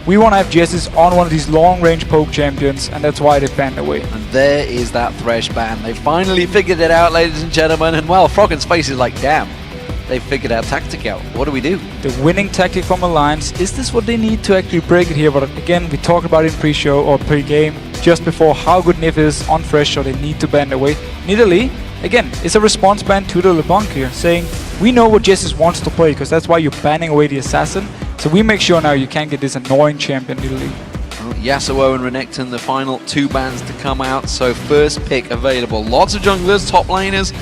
We want to have Jesses on one of these long-range poke champions, and that's why they banned away. And there is that Thresh ban. They finally figured it out, ladies and gentlemen, and well, Frog and Space is like, damn, they figured our tactic out. What do we do? The winning tactic from Alliance, is this what they need to actually break it here? But again, we talked about it in pre-show or pre-game, just before, how good Nif is on Thresh, so they need to ban away. Nidalee, again, it's a response ban to the LeBlanc here, saying, we know what Jesses wants to play, because that's why you're banning away the Assassin. So we make sure now you can't get this annoying champion, Nidalee. Well, Yasuo and Renekton, the final 2 bans to come out, so first pick available. Lots of junglers, top laners.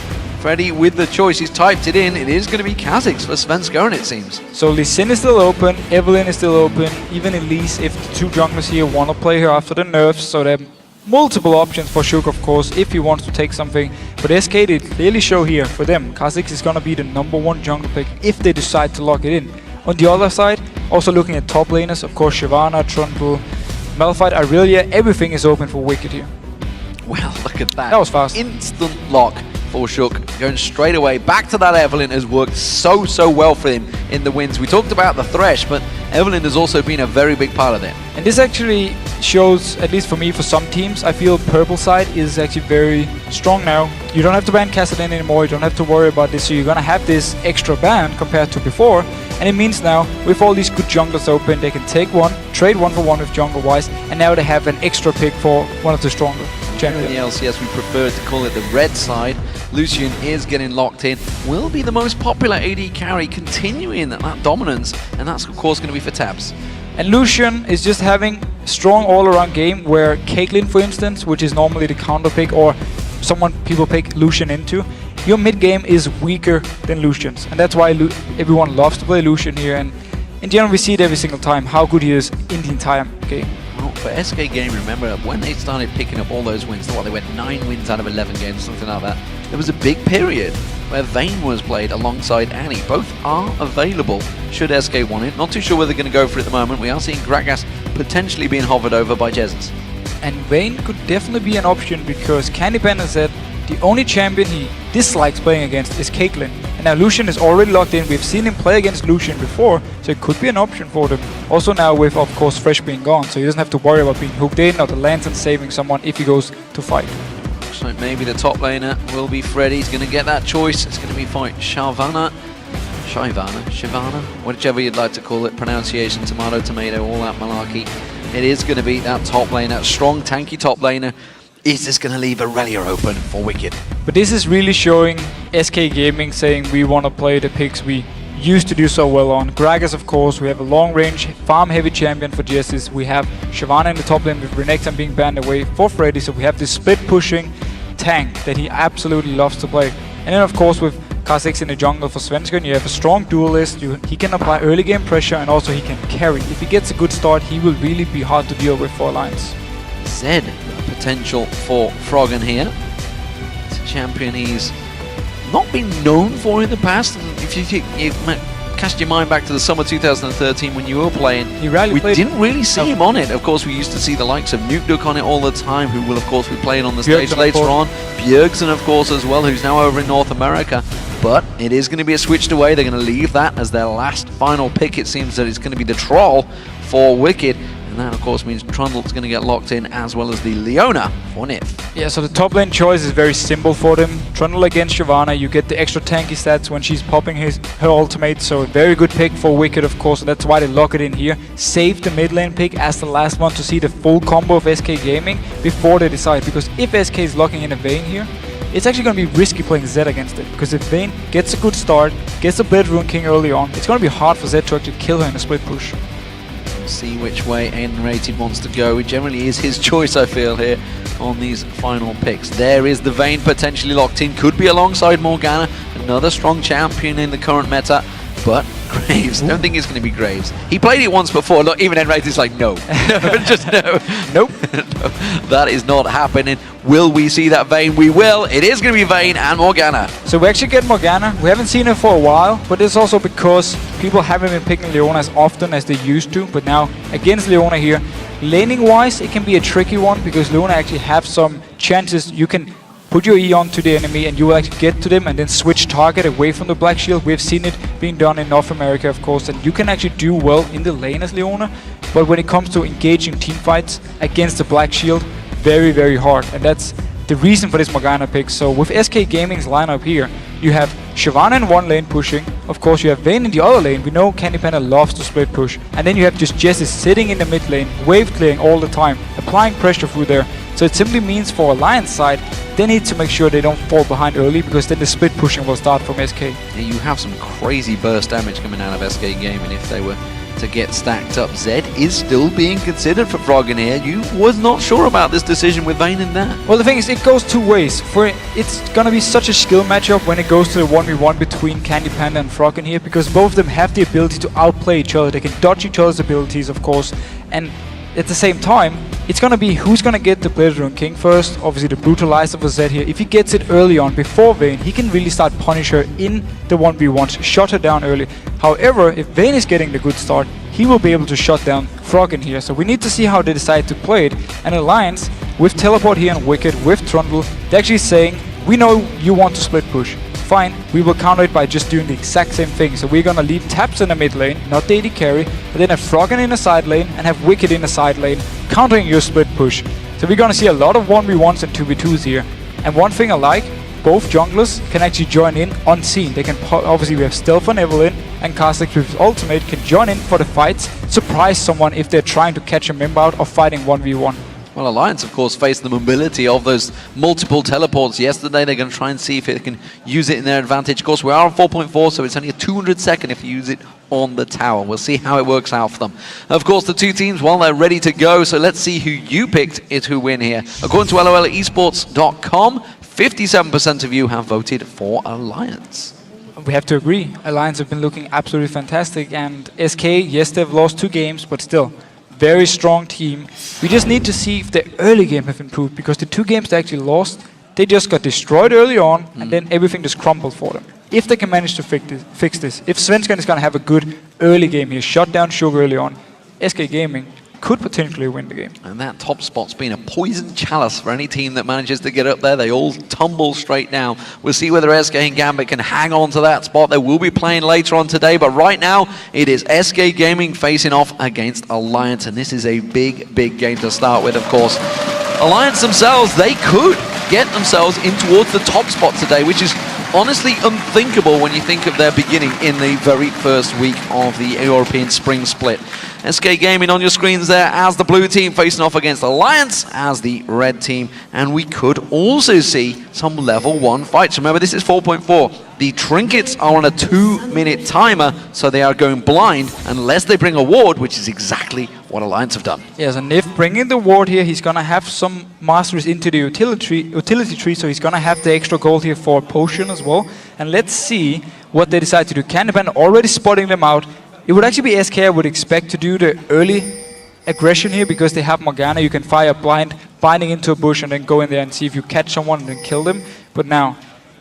Freddy with the choice, he's typed it in. It is going to be Kha'Zix for Svenskeren, it seems. So Lee Sin is still open, Evelynn is still open, even Elise, if the 2 junglers here want to play her after the nerfs, so there are multiple options for Shuk, of course, if he wants to take something. But SK, they clearly show here, for them, Kha'Zix is going to be the #1 jungle pick if they decide to lock it in. On the other side, also looking at top laners, of course, Shyvana, Trundle, Malphite, Irelia, everything is open for Wicked here. Well, look at that. That was fast. Instant lock for Shuk, going straight away back to that Evelynn. Has worked so well for him in the wins. We talked about the Thresh, but Evelynn has also been a very big part of that. And this actually shows, at least for me, for some teams, I feel purple side is actually very strong now. You don't have to ban Kassadin anymore, you don't have to worry about this, so you're gonna have this extra ban compared to before. And it means now, with all these good junglers open, they can take one, trade 1 for 1 with jungle wise, and now they have an extra pick for one of the stronger champions. In the LCS, we prefer to call it the red side. Lucian is getting locked in, will be the most popular AD carry, continuing that dominance, and that's of course going to be for Tabs. And Lucian is just having a strong all-around game where Caitlyn, for instance, which is normally the counter pick or someone people pick Lucian into, your mid game is weaker than Lucian's, and that's why everyone loves to play Lucian here. And in general, we see it every single time how good he is in the entire game. Well, for SK Gaming, remember when they started picking up all those wins, they went 9 wins out of 11 games, something like that. There was a big period where Vayne was played alongside Annie. Both are available should SK want it. Not too sure where they're going to go for it at the moment. We are seeing Gragas potentially being hovered over by Jesus. And Vayne could definitely be an option because Candy Panda said the only champion he dislikes playing against is Caitlyn. And now Lucian is already locked in. We've seen him play against Lucian before, so it could be an option for them. Also now with, of course, Thresh being gone, so he doesn't have to worry about being hooked in or the lantern saving someone if he goes to fight. Looks like maybe the top laner will be Freddy. He's going to get that choice. It's going to be fight Shyvana, whichever you'd like to call it. Pronunciation, tomato, all that malarkey. It is going to be that top laner, strong, tanky top laner. Is this going to leave Irelia open for Wicked? But this is really showing SK Gaming saying we want to play the picks we used to do so well on. Gragas, of course, we have a long-range, farm-heavy champion for Jesses. We have Shyvana in the top lane with Renekton being banned away for Freddy, so we have this split-pushing tank that he absolutely loves to play. And then, of course, with Kha'Zix in the jungle for Svenskeren, you have a strong duelist. He can apply early game pressure and also he can carry. If he gets a good start, he will really be hard to deal with for Alliance. Zed, potential for Froggen here. It's a champion he's not been known for in the past. If you cast your mind back to the summer 2013 when you were playing, we didn't really see him on it. Of course, we used to see the likes of Nukeduck on it all the time, who will of course be playing on the stage later on. Bjergsen, of course, as well, who's now over in North America. But it is going to be a switched away. They're going to leave that as their last final pick. It seems that it's going to be the Troll for Wicked. And that, of course, means Trundle's going to get locked in, as well as the Leona for Nif. Yeah, so the top lane choice is very simple for them. Trundle against Shyvana, you get the extra tanky stats when she's popping her ultimate, so a very good pick for Wicked, of course, and that's why they lock it in here. Save the mid lane pick as the last one to see the full combo of SK Gaming before they decide, because if SK is locking in a Vayne here, it's actually going to be risky playing Zed against it, because if Vayne gets a good start, gets a Blood Rune King early on, it's going to be hard for Zed to actually kill her in a split push. See which way N-Rated wants to go. It generally is his choice, I feel, here on these final picks. There is the Vayne potentially locked in. Could be alongside Morgana, another strong champion in the current meta. But Graves, don't think it's going to be Graves. He played it once before. Look, even N-Rated's like, no. Just no. Nope. No, that is not happening. Will we see that Vayne? We will. It is going to be Vayne and Morgana. So we actually get Morgana. We haven't seen her for a while, but it's also because people haven't been picking Leona as often as they used to. But now, against Leona here, laning-wise, it can be a tricky one because Leona actually have some chances. You can put your E onto the enemy and you will actually get to them and then switch target away from the Black Shield. We've seen it being done in North America, of course, and you can actually do well in the lane as Leona. but when it comes to engaging team fights against the Black Shield, very, very hard. And that's the reason for this Morgana pick. So with SK Gaming's lineup here, you have Shyvana in one lane pushing. Of course, you have Vayne in the other lane. We know Candy Panda loves to split push. And then you have just Jesse sitting in the mid lane, wave clearing all the time, applying pressure through there. So it simply means for Alliance side, they need to make sure they don't fall behind early, because then the split pushing will start from SK. Yeah, you have some crazy burst damage coming out of SK Gaming if they were to get stacked up. Zed is still being considered for Froggen here. You was not sure about this decision with Vayne in there. Well, the thing is, it goes two ways. It's gonna be such a skill matchup when it goes to the 1v1 between Candy Panda and Froggen here, because both of them have the ability to outplay each other. They can dodge each other's abilities, of course, and at the same time, it's gonna be who's gonna get the Blizzard King first. Obviously, the Brutalizer for Zed here. If he gets it early on before Vayne, he can really start punish her in the 1v1s, shut her down early. However, if Vayne is getting the good start, he will be able to shut down Froggen here. So we need to see how they decide to play it. And Alliance, with Teleport here and Wicked, with Trundle, they're actually saying, we know you want to split push. Fine, we will counter it by just doing the exact same thing. So we're gonna leave Taps in the mid lane, not the AD carry, but then have Froggen in the side lane and have Wicked in the side lane, countering your split push. So we're gonna see a lot of 1v1s and 2v2s here. And one thing I like, both junglers can actually join in unseen. They can obviously, we have Stealth on Evelynn, and Castex with his ultimate can join in for the fights, surprise someone if they're trying to catch a member out or fighting 1v1. Well, Alliance, of course, faced the mobility of those multiple teleports yesterday. They're going to try and see if they can use it in their advantage. Of course, we are on 4.4, so it's only a 200-second if you use it on the tower. We'll see how it works out for them. Of course, the two teams, well, they're ready to go, so let's see who you picked is who win here. According to LOLesports.com, 57% of you have voted for Alliance. We have to agree. Alliance have been looking absolutely fantastic, and SK, yes, they've lost 2 games, but still, very strong team. We just need to see if the early game have improved, because the 2 games they actually lost, they just got destroyed early on, and then everything just crumbled for them. If they can manage to fix this, if Svensson is going to have a good early game here, shut down Sugar early on, SK Gaming could potentially win the game. And that top spot's been a poison chalice for any team that manages to get up there. They all tumble straight down. We'll see whether SK and Gambit can hang on to that spot. They will be playing later on today, but right now it is SK Gaming facing off against Alliance, and this is a big, big game to start with, of course. Alliance themselves, they could get themselves in towards the top spot today, which is honestly unthinkable when you think of their beginning in the very first week of the European Spring Split. SK Gaming on your screens there as the blue team facing off against Alliance as the red team. And we could also see some level 1 fights. Remember, this is 4.4. The trinkets are on a 2-minute timer, so they are going blind unless they bring a ward, which is exactly what Alliance have done. Yes, and if bringing the ward here, he's going to have some masteries into the utility tree, so he's going to have the extra gold here for potion as well. And let's see what they decide to do. Candy Panda already spotting them out. It would actually be SK I would expect to do the early aggression here, because they have Morgana. You can fire blind, binding into a bush, and then go in there and see if you catch someone and then kill them. But now,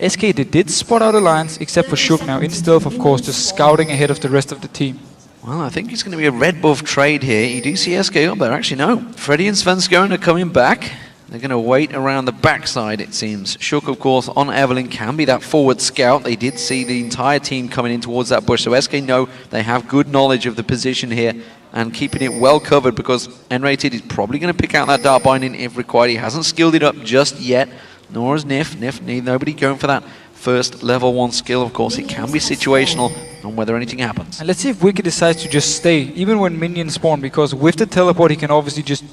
SK, they did spot out Alliance, except for Shook now, in stealth, of course, just scouting ahead of the rest of the team. Well, I think it's going to be a red buff trade here. You do see SK up there. Actually, no. Freddy and Svenskone are coming back. They're going to wait around the backside, it seems. Shook, of course, on Evelynn can be that forward scout. They did see the entire team coming in towards that bush, so SK know they have good knowledge of the position here and keeping it well covered, because N-Rated is probably going to pick out that Dark Binding if required. He hasn't skilled it up just yet, nor has Nif. Nif, nobody going for that first level 1 skill. Of course, it can be situational on whether anything happens. And let's see if Wicked decides to just stay, even when minions spawn, because with the teleport, he can obviously just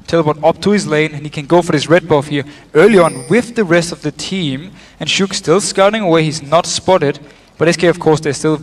teleport up to his lane, and he can go for this red buff here early on with the rest of the team. And Shook still scouting away, he's not spotted, but SK, of course, they're still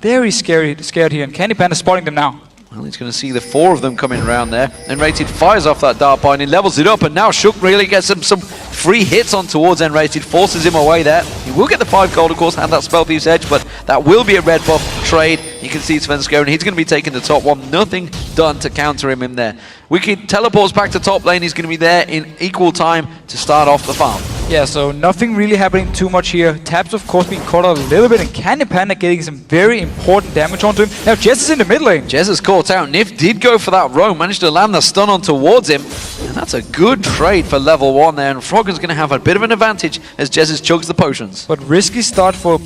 very scared here, and Candy Panda spotting them now. Well, he's going to see the 4 of them coming around there. N-Rated fires off that Dark Binding, levels it up, and now Shook really gets him some free hits on towards N-Rated, forces him away there. He will get the 5 gold, of course, and that Spell Thief's Edge, but that will be a red buff trade. You can see Svenskone, he's going to be taking the top one. Nothing done to counter him in there. Wicked teleports back to top lane. He's going to be there in equal time to start off the farm. Yeah, so nothing really happening too much here. Taps, of course, being caught out a little bit, and Candy Panda getting some very important damage onto him. Now Jess is in the mid lane. Jess is caught out. Nif did go for that roam, managed to land the stun on towards him. And that's a good trade for level 1 there. And Froggen's going to have a bit of an advantage as Jesus chugs the potions. But risky start for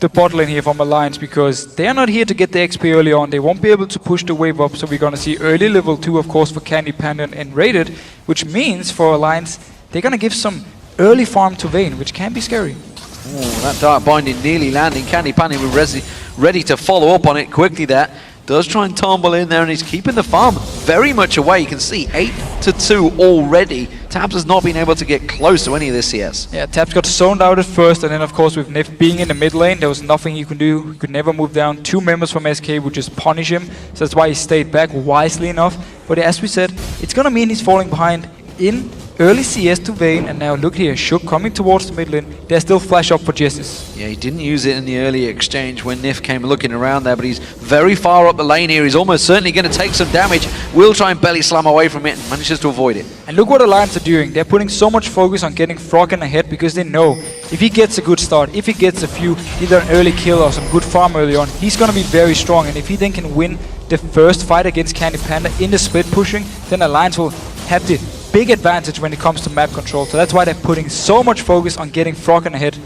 the bot lane here from Alliance, because they're not here to get the XP early on. They won't be able to push the wave up, so we're going to see early level 2, of course, for Candy Panda and Rated, which means for Alliance, they're going to give some early farm to Vayne, which can be scary. Ooh, that Dark Binding nearly landing. Candy Panda was ready to follow up on it quickly there. Does try and tumble in there, and he's keeping the farm very much away. You can see 8-2 already. Tabs has not been able to get close to any of this CS. Yeah, Tabs got zoned out at first, and then of course with Nif being in the mid lane, there was nothing he could do. He could never move down. 2 members from SK would just punish him, so that's why he stayed back wisely enough. But as we said, it's gonna mean he's falling behind in early CS to Vayne, and now look here, Shook coming towards the mid lane. There's still flash up for Jessis. Yeah, he didn't use it in the early exchange when Nif came looking around there, but he's very far up the lane here. He's almost certainly going to take some damage. Will try and belly slam away from it and manages to avoid it. And look what Alliance are doing. They're putting so much focus on getting Froggen ahead, because they know if he gets a good start, if he gets a few, either an early kill or some good farm early on, he's going to be very strong. And if he then can win the first fight against Candy Panda in the split pushing, then Alliance will have the big advantage when it comes to map control. So that's why they're putting so much focus on getting Froggen ahead.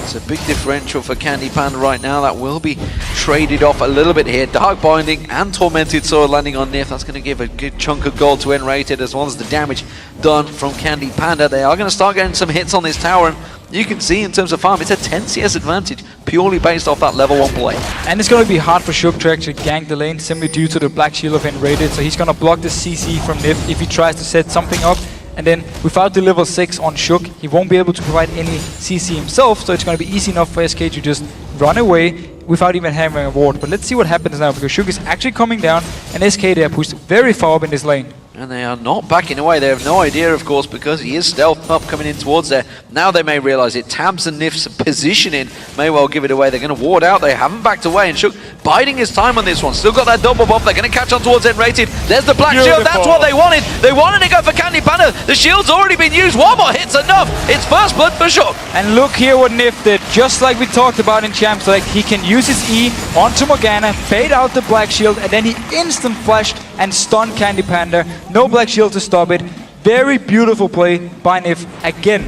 It's a big differential for Candy Panda right now. That will be traded off a little bit here. Dark Binding and Tormented Sword landing on Nif. That's going to give a good chunk of gold to N-Rated, as well as the damage done from Candy Panda. They are going to start getting some hits on this tower, and you can see in terms of farm, it's a 10 CS advantage purely based off that level 1 play. And it's going to be hard for Shook to actually gank the lane simply due to the Black Shield of N-Rated. So he's going to block the CC from Nif if he tries to set something up. And then without the level 6 on Shook, he won't be able to provide any CC himself, so it's going to be easy enough for SK to just run away without even having a ward. But let's see what happens now, because Shook is actually coming down, and SK they are pushed very far up in this lane. And they are not backing away. They have no idea, of course, because he is stealth up coming in towards there. Now they may realize it. Tabs and Nif's positioning may well give it away. They're going to ward out. They haven't backed away, and Shook biding his time on this one. Still got that double buff. They're going to catch on towards N-Rated. There's the Black Shield. That's what they wanted. They wanted to go for Candy Panda. The shield's already been used. One more hit's enough. It's first blood for Shook. And look here what Nif did. Just like we talked about in Champ Select, he can use his E onto Morgana, fade out the Black Shield, and then he instant flashed and stunned Candy Panda. No Black Shield to stop it. Very beautiful play by Nif again.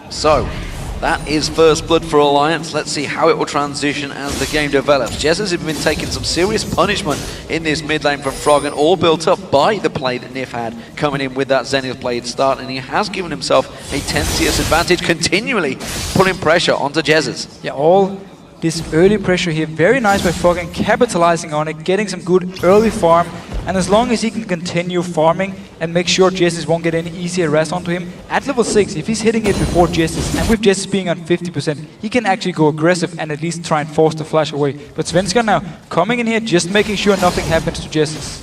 So, that is first blood for Alliance. Let's see how it will transition as the game develops. Jessis has been taking some serious punishment in this mid lane from Froggen, all built up by the play that Nif had coming in with that Zenith Blade start, and he has given himself a 10 CS advantage, continually putting pressure onto Jessis. Yeah, all this early pressure here, very nice by Froggen, capitalizing on it, getting some good early farm, and as long as he can continue farming and make sure Jessis won't get any easier harass onto him, at level 6, if he's hitting it before Jessis, and with Jessis being on 50%, he can actually go aggressive and at least try and force the flash away. But Svenska now coming in here, just making sure nothing happens to Jessis.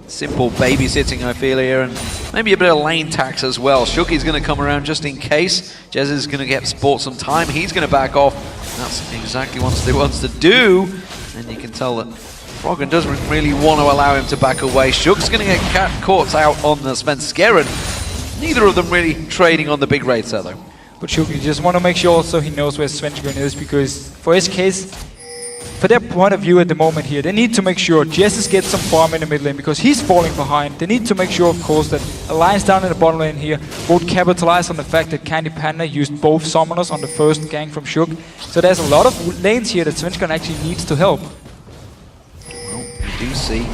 Simple babysitting, I feel here, and maybe a bit of lane tax as well. Shooky's going to come around just in case. Jessis is going to get sport some time. He's going to back off. That's exactly what he wants to do, and you can tell that Froggen doesn't really want to allow him to back away. Shook's going to get caught out on the Svenskeren. Neither of them really trading on the big rates though. But Shook, you just want to make sure also he knows where Svenskeren is, because for his case, for their point of view at the moment here, they need to make sure Jessis gets some farm in the mid lane, because he's falling behind. They need to make sure, of course, that Alliance down in the bottom lane here won't capitalize on the fact that Candy Panda used both summoners on the first gank from Shook. So there's a lot of lanes here that Svenskeren actually needs to help. Well, you do see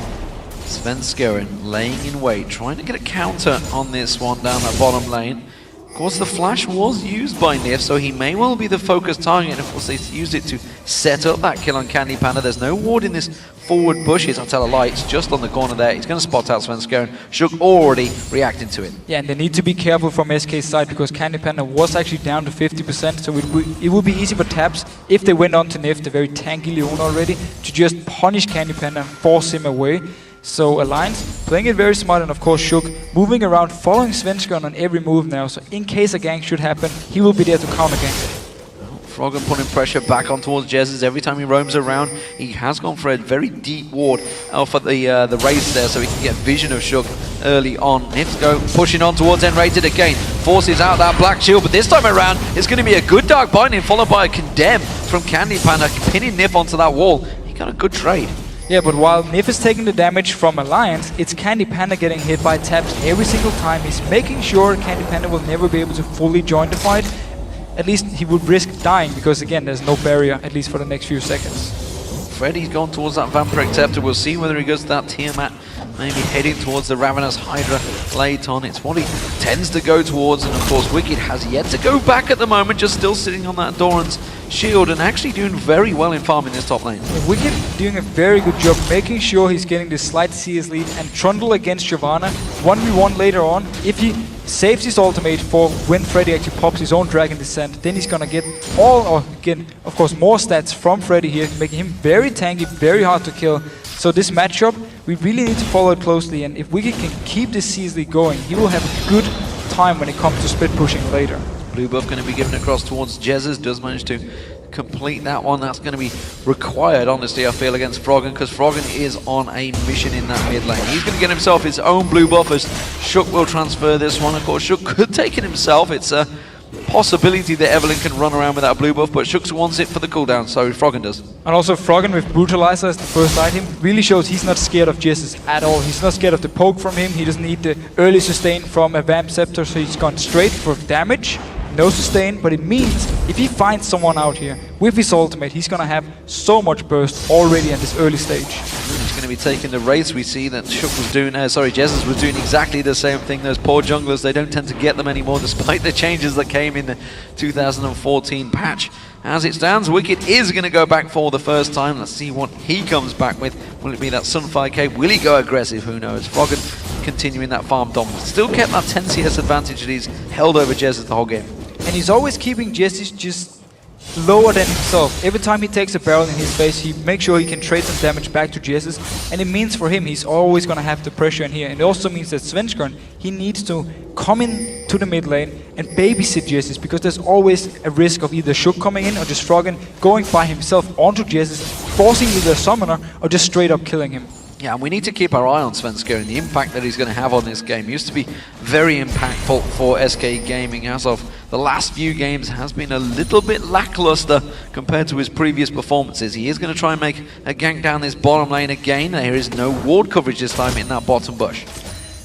Svenskeren laying in wait, trying to get a counter on this one down that bottom lane. Of course, the flash was used by Nif, so he may well be the focus target, and of course they used it to set up that kill on Candy Panda. There's no ward in this forward bushes, I'll tell a lie, it's just on the corner there. He's going to spot out Svenskeren. Shook already reacting to it. Yeah, and they need to be careful from SK's side, because Candy Panda was actually down to 50%, so it would be easy for Tabs, if they went on to Nif, the very tanky Leon already, to just punish Candy Panda and force him away. So Alliance playing it very smart, and of course Shook moving around, following Svenskeren on every move now, so in case a gank should happen, he will be there to counter gank. Froggen putting pressure back on towards Jessis every time he roams around. He has gone for a very deep ward for the race there, so he can get vision of Shook early on. Nif's go pushing on towards N-Rated again, forces out that Black Shield, but this time around it's going to be a good Dark Binding followed by a Condemn from Candy Panda, pinning Nif onto that wall. He got a good trade. Yeah, but while Nif is taking the damage from Alliance, it's Candy Panda getting hit by Tabs every single time. He's making sure Candy Panda will never be able to fully join the fight. at least he would risk dying, because again, there's no barrier, at least for the next few seconds. Freddy's gone towards that Vampire Acceptor. We'll see whether he goes to that Tiamat, maybe heading towards the Ravenous Hydra late on. It's what he tends to go towards, and of course Wicked has yet to go back at the moment, just still sitting on that Doran's shield and actually doing very well in farming this top lane. Wicked doing a very good job making sure he's getting this slight CS lead, and Trundle against Shyvana 1v1 later on. If he saves his ultimate for when Freddy actually pops his own Dragon Descent, then he's gonna get again, of course, more stats from Freddy here, making him very tanky, very hard to kill. So this matchup, we really need to follow it closely, and if Wicked can keep this CS lead going, he will have a good time when it comes to split pushing later. Blue buff going to be given across towards Jesus, does manage to complete that one. That's going to be required, honestly, I feel, against Froggen, because Froggen is on a mission in that mid lane. He's going to get himself his own blue buff as Shook will transfer this one. Of course, Shook could take it himself. It's a possibility that Evelyn can run around with that blue buff, but Shook wants it for the cooldown, so Froggen does. And also Froggen with Brutalizer as the first item really shows he's not scared of Jesus at all. He's not scared of the poke from him. He doesn't need the early sustain from a Vamp Scepter, so he's gone straight for damage. No sustain, but it means if he finds someone out here with his ultimate, he's gonna have so much burst already at this early stage. He's going to be taking the race. We see that Shook was doing, Jesus was doing exactly the same thing. Those poor junglers, they don't tend to get them anymore despite the changes that came in the 2014 patch. As it stands, Wicked is going to go back for the first time. Let's see what he comes back with. Will it be that Sunfire Cape? Will he go aggressive? Who knows? Froggen continuing that farm dominance. Still kept that 10 CS advantage that he's held over Jesus the whole game. And he's always keeping Jesus just lower than himself. Every time he takes a barrel in his face, he makes sure he can trade some damage back to Jesus, and it means for him he's always going to have the pressure in here. And it also means that Svenskeren, he needs to come in to the mid lane and babysit Jesus, because there's always a risk of either Shook coming in or just Froggen going by himself onto Jesus, forcing either a summoner or just straight up killing him. Yeah, and we need to keep our eye on Svenskeren and the impact that he's going to have on this game. He used to be very impactful for SK Gaming. As of the last few games, has been a little bit lackluster compared to his previous performances. He is going to try and make a gank down this bottom lane again. There is no ward coverage this time in that bottom bush.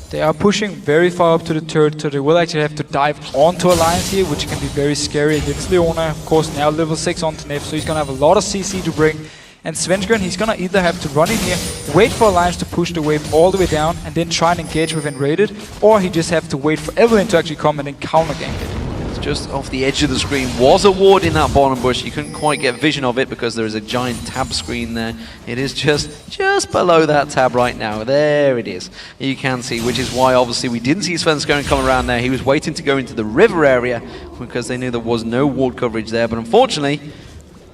They are pushing very far up to the turret, so they will actually have to dive onto Alliance here, which can be very scary against Leona. Of course, now level 6 on Nef, so he's going to have a lot of CC to bring. And Svenskeren, he's gonna either have to run in here, wait for Alliance to push the wave all the way down, and then try and engage with Enraided, or he just have to wait for Evelyn to actually come and then counter gank it. It's just off the edge of the screen. Was a ward in that bottom bush. You couldn't quite get vision of it because there is a giant tab screen there. It is just below that tab right now. There it is. You can see, which is why obviously we didn't see Svenskeren come around there. He was waiting to go into the river area because they knew there was no ward coverage there, but unfortunately,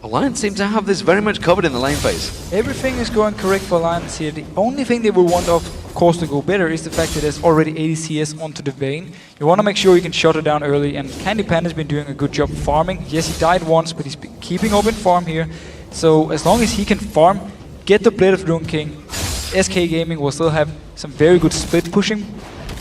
Alliance seem to have this very much covered in the lane phase. Everything is going correct for Alliance here. The only thing they will want, of course, to go better is the fact that there's already 80 CS onto the Vayne. You want to make sure you can shut it down early, and Candy Panda's been doing a good job farming. Yes, he died once, but he's been keeping open farm here. So as long as he can farm, get the Blade of Rune King, SK Gaming will still have some very good split pushing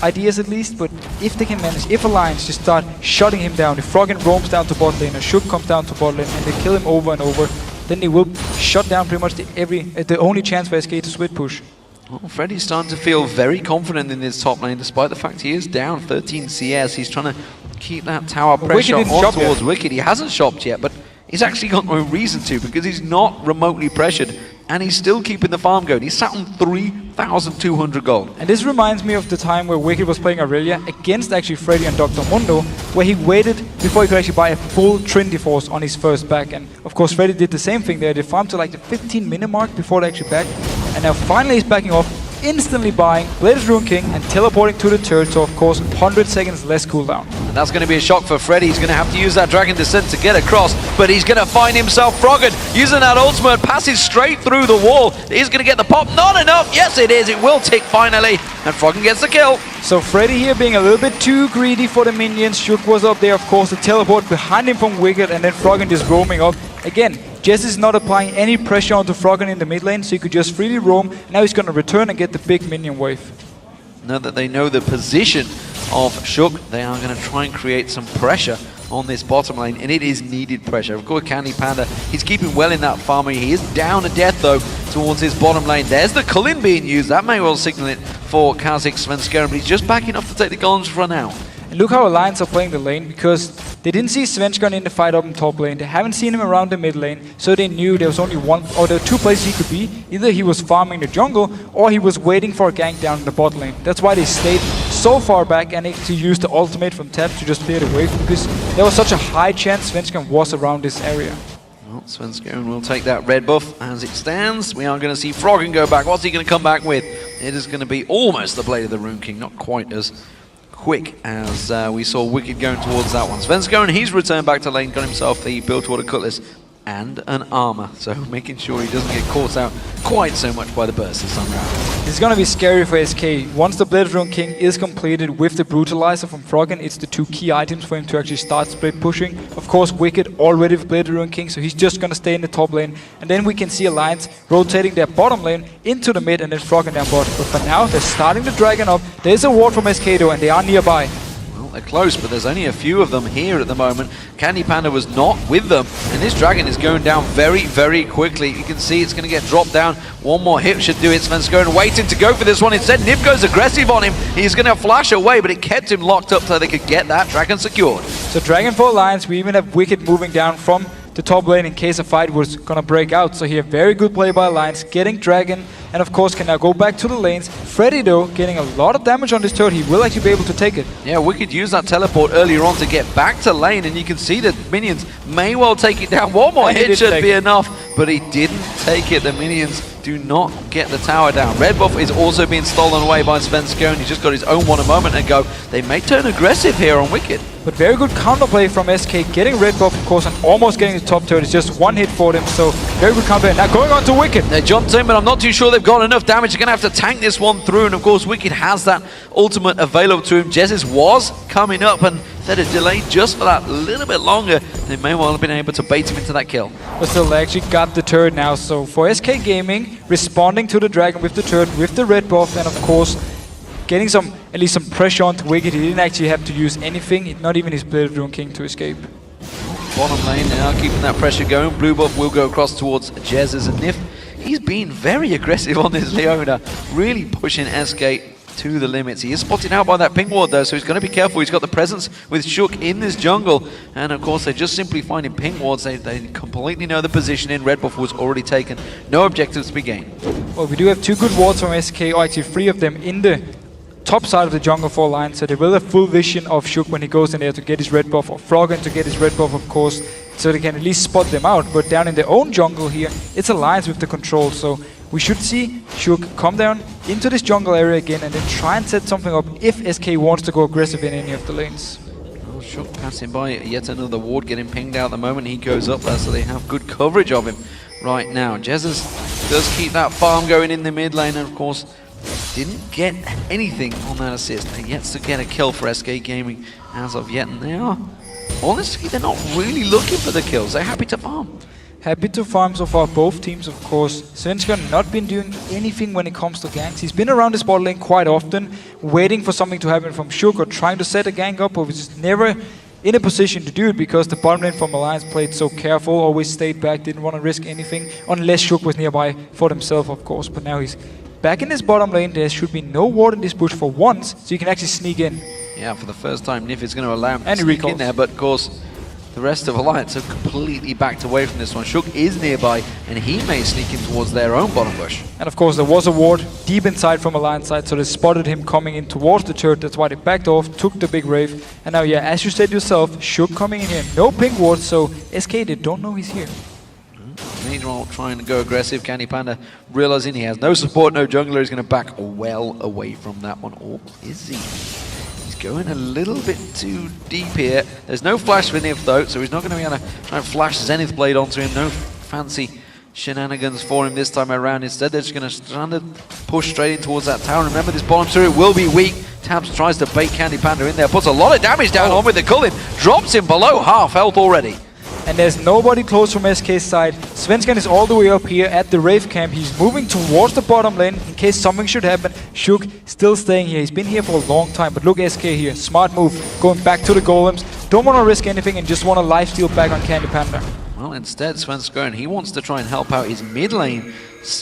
ideas at least, but if they can manage, if Alliance just start shutting him down, if Froggen roams down to bot lane, or Shook comes down to bot lane, and they kill him over and over, then they will shut down pretty much the only chance for SK to split push. Well, Freddy's starting to feel very confident in this top lane, despite the fact he is down 13 CS. He's trying to keep that tower pressure on towards Wicked. He hasn't shopped yet, but he's actually got no reason to, because he's not remotely pressured, and he's still keeping the farm going. He's sat on 3,200 gold. And this reminds me of the time where Wicked was playing Aurelia against actually Freddy and Dr. Mundo, where he waited before he could actually buy a full Trinity Force on his first back. And of course Freddy did the same thing there. They farmed to like the 15-minute mark before they actually backed. And now finally he's backing off, instantly buying Blade of Rune King and teleporting to the turret, so of course 100 seconds less cooldown. And that's going to be a shock for Freddy. He's going to have to use that Dragon Descent to get across, but he's going to find himself Froggen using that ultimate, passes straight through the wall. He's going to get the pop. Not enough. Yes, it is. It will tick finally, and Froggen gets the kill. So Freddy here being a little bit too greedy for the minions. Shook was up there, of course, the teleport behind him from Wicked, and then Froggen just roaming up. Again, Jess is not applying any pressure onto Froggen in the mid lane, so he could just freely roam. Now he's going to return and get the big minion wave. Now that they know the position of Shook, they are going to try and create some pressure on this bottom lane, and it is needed pressure. Of course, Candy Panda, he's keeping well in that farmer. He is down to death, though, towards his bottom lane. There's the Cullen being used. That may well signal it for Kazik Svenskeren, but he's just backing up to take the golems for now. And look how Alliance are playing the lane, because they didn't see Svenskeren in the fight up in top lane. They haven't seen him around the mid lane, so they knew there was only one, or there were two places he could be. Either he was farming the jungle, or he was waiting for a gank down in the bot lane. That's why they stayed so far back and actually used the ultimate from Tab to just clear the wave, because there was such a high chance Svenskeren was around this area. Well, Svenskeren will take that red buff as it stands. We are going to see Froggen go back. What's he going to come back with? It is going to be almost the Blade of the Rune King, not quite as quick as we saw Wicked going towards that one. Svenskeren, he's returned back to lane, got himself the Bilgewater Cutlass and an armor, so making sure he doesn't get caught out quite so much by the burst this time around. It's gonna be scary for SK. Once the Blade of the Rune King is completed with the Brutalizer from Froggen, it's the two key items for him to actually start split pushing. Of course, Wicked already with Blade of the Rune King, so he's just gonna stay in the top lane. And then we can see Alliance rotating their bottom lane into the mid and then Froggen down bot. But for now, they're starting the Dragon up. There's a ward from SK though, and they are nearby. They're close, but there's only a few of them here at the moment. Candy Panda was not with them, and this dragon is going down very, very quickly. You can see it's going to get dropped down. One more hit should do it. Svenskeren waiting to go for this one. Instead, Nip goes aggressive on him. He's going to flash away, but it kept him locked up so they could get that dragon secured. So Dragon for Alliance, we even have Wicked moving down from the top lane in case a fight was gonna break out. So here, very good play by Alliance, getting Dragon, and of course can now go back to the lanes. Freddy though, getting a lot of damage on this turret, he will actually be able to take it. Yeah, Wicked used that teleport earlier on to get back to lane, and you can see that minions may well take it down. One more hit should be enough, but he didn't take it. The minions do not get the tower down. Red buff is also being stolen away by Svenskeren. He just got his own one a moment ago. They may turn aggressive here on Wicked. But very good counterplay from SK, getting red buff of course and almost getting the top turret. It's just one hit for them, so very good counter. Now going on to Wicked. They jumped in, but I'm not too sure they've got enough damage. They're going to have to tank this one through, and of course Wicked has that ultimate available to him. Jezis was coming up, and if they'd have delayed just for that little bit longer, they may well have been able to bait him into that kill. But still, they actually got the turret now, so for SK Gaming, responding to the Dragon with the turret, with the red buff, and of course getting at least some pressure onto Wicked. He didn't actually have to use anything, not even his Blade of the Rune King to escape. Bottom lane now, keeping that pressure going. Blue buff will go across towards Jez and Nif. He's been very aggressive on this Leona, really pushing SK to the limits. He is spotted out by that ping ward though, so he's going to be careful. He's got the presence with Shook in this jungle, and of course they're just simply finding ping wards. They completely know the position in. Red buff was already taken. No objectives to be gained. Well, we do have two good wards from SK, or actually three of them in the top side of the jungle for Alliance, so they will have full vision of Shook when he goes in there to get his red buff, or Froggen to get his red buff of course, so they can at least spot them out. But down in their own jungle here, it's Alliance with the control, so we should see Shook come down into this jungle area again and then try and set something up if SK wants to go aggressive in any of the lanes. Well, Shook passing by yet another ward, getting pinged out the moment he goes up there, so they have good coverage of him right now. Jesus does keep that farm going in the mid lane, and of course didn't get anything on that assist. They yet to get a kill for SK Gaming as of yet, and they are, honestly, they're not really looking for the kills. They're happy to farm. Happy to farm so far, both teams of course. Svenskeren not been doing anything when it comes to ganks. He's been around this bot lane quite often, waiting for something to happen from Shook or trying to set a gank up, but was never in a position to do it because the bottom lane from Alliance played so careful, always stayed back, didn't want to risk anything, unless Shook was nearby for himself of course. But now he's back in this bottom lane. There should be no ward in this bush for once, so you can actually sneak in. Yeah, for the first time, Nif is going to allow him to sneak in there, but of course, the rest of Alliance have completely backed away from this one. Shook is nearby, and he may sneak in towards their own bottom bush. And of course, there was a ward deep inside from Alliance side, so they spotted him coming in towards the turret. That's why they backed off, took the big wave. And now, yeah, as you said yourself, Shook coming in here. No ping ward, so SK, they don't know he's here. Meanwhile, trying to go aggressive, Candy Panda realizing he has no support, no jungler. He's going to back well away from that one. Or is he? He's going a little bit too deep here. There's no flash for Nif though, so he's not going to be able to try and flash Zenith Blade onto him. No fancy shenanigans for him this time around. Instead, they're just going to push straight in towards that tower. Remember, this bottom turret will be weak. Tabs tries to bait Candy Panda in there, puts a lot of damage down on with the Culling, drops him below half health already. And there's nobody close from SK's side. Svenskeren is all the way up here at the Wraith camp. He's moving towards the bottom lane in case something should happen. Shook still staying here. He's been here for a long time, but look SK here. Smart move, going back to the golems. Don't want to risk anything and just want to lifesteal back on Candy Panda. Well, instead, Svenskeren, he wants to try and help out his mid lane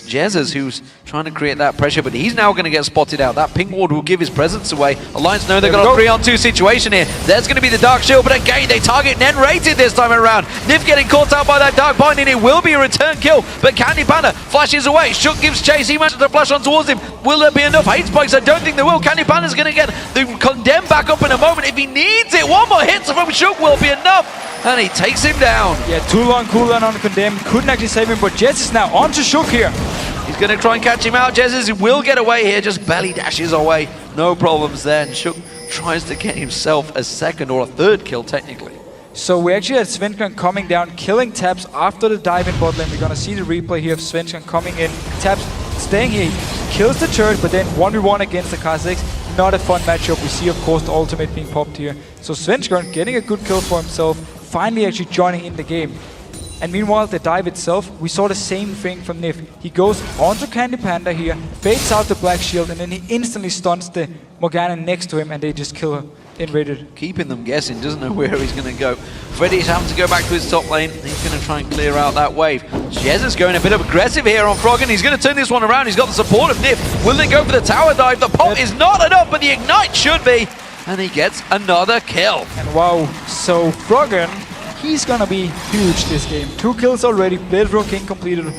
Jesus, who's trying to create that pressure, but he's now going to get spotted out. That pink ward will give his presence away. Alliance know they've got a 3-on-2 situation here. There's going to be the Dark Shield, but again, they target Nen rated this time around. Nif getting caught out by that Dark Binding. It will be a return kill, but Candy Panda flashes away. Shook gives chase. He manages to flash on towards him. Will there be enough hate spikes? I don't think there will. Candy Panda's going to get the Condemn back up in a moment. If he needs it, one more hit from Shook will be enough. And he takes him down. Yeah, too long cooldown on Condemn. Couldn't actually save him, but Jess is now on to Shook here. He's going to try and catch him out. Jesus will get away here, just belly dashes away. No problems there. And Shook tries to get himself a second or a third kill, technically. So we actually had Svensson coming down, killing Taps after the dive in bot lane. We're going to see the replay here of Svensson coming in. Taps staying here, he kills the turret, but then 1v1 against the Kha'Zix. Not a fun matchup. We see, of course, the ultimate being popped here. So Svensson getting a good kill for himself, finally actually joining in the game. And meanwhile, the dive itself, we saw the same thing from Nif. He goes onto Candy Panda here, fakes out the Black Shield, and then he instantly stuns the Morgana next to him, and they just kill her in rated. Keeping them guessing, doesn't know where he's going to go. Freddy's having to go back to his top lane. He's going to try and clear out that wave. Jez is going a bit aggressive here on Froggen. He's going to turn this one around. He's got the support of Nif. Will they go for the tower dive? The pop is not enough, but the ignite should be. And he gets another kill. And wow, so Froggen, he's gonna be huge this game. 2 kills already, Blade King completed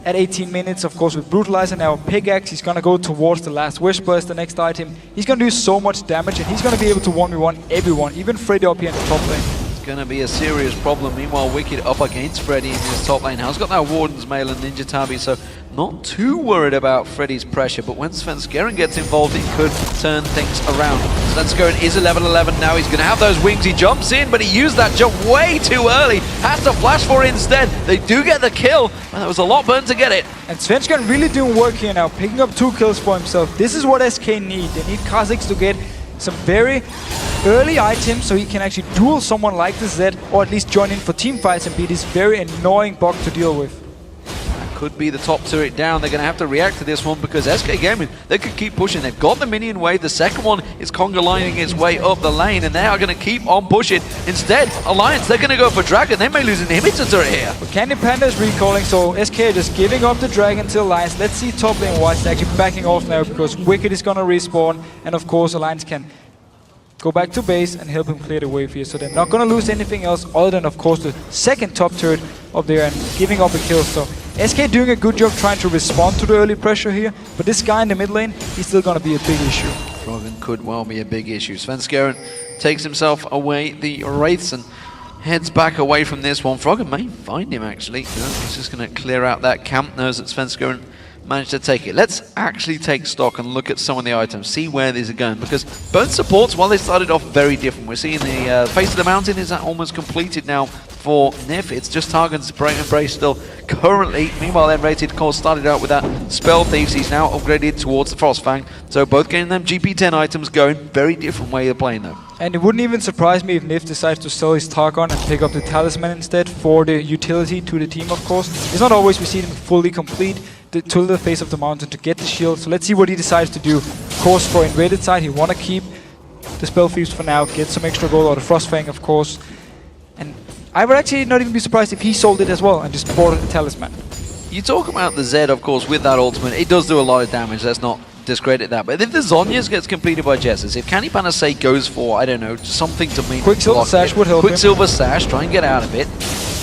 at 18 minutes, of course, with Brutalizer. Now Pickaxe, he's gonna go towards the Last Whisper as the next item. He's gonna do so much damage, and he's gonna be able to 1v1 everyone, even Freddy up here in the top lane. It's gonna be a serious problem. Meanwhile, Wicked up against Freddy in his top lane. Has got that Warden's Mail and Ninja Tabi, so not too worried about Freddy's pressure, but when Svenskeren gets involved, it could turn things around. Svenskeren is a level 11 now. He's going to have those wings. He jumps in, but he used that jump way too early. Has to flash for it instead. They do get the kill, and there was a lot burn to get it. And Svenskeren really doing work here now, picking up 2 kills for himself. This is what SK need. They need Kha'Zix to get some very early items so he can actually duel someone like the Zed, or at least join in for team fights and be this very annoying bug to deal with. Could be the top turret down. They're going to have to react to this one because SK Gaming, they could keep pushing. They've got the minion wave. The second one is conga lining its way up the lane, and they are going to keep on pushing. Instead, Alliance, they're going to go for Dragon. They may lose an inhibitor turret here. But Candy Panda is recalling, so SK are just giving up the Dragon to Alliance. Let's see top lane wise actually backing off now because Wicked is going to respawn, and of course Alliance can go back to base and help him clear the wave here. So they're not going to lose anything else other than, of course, the second top turret up there and giving up a kill. So SK doing a good job trying to respond to the early pressure here, but this guy in the mid lane, he's still going to be a big issue. Froggen could well be a big issue. Svenskeren takes himself away the Wraiths and heads back away from this one. Froggen may find him actually. He's just going to clear out that camp. Knows that Svenskeren managed to take it. Let's actually take stock and look at some of the items, see where these are going, because both supports, while they started off very different, we're seeing the Face of the Mountain is almost completed now for Nif. It's just Targon's Embrace still currently. Meanwhile, N-rated, of course, started out with that Spell Thieves. He's now upgraded towards the Frostfang. So both getting them GP10 items going. Very different way of playing though. And it wouldn't even surprise me if Nif decides to sell his Targon and pick up the Talisman instead for the utility to the team, of course. It's not always we see them fully complete to the Face of the Mountain to get the shield. So let's see what he decides to do. Of course, for invaded side, he want to keep the Spell Thieves for now, get some extra gold out of Frostfang, of course. And I would actually not even be surprised if he sold it as well and just bought a Talisman. You talk about the Zed, of course, with that ultimate. It does do a lot of damage. Let's not discredit that. But if the Zhonya's gets completed by Jesses, if Candy Panda say goes for, I don't know, something to mean Quicksilver Sash would help him. Quicksilver Sash, try and get out of it.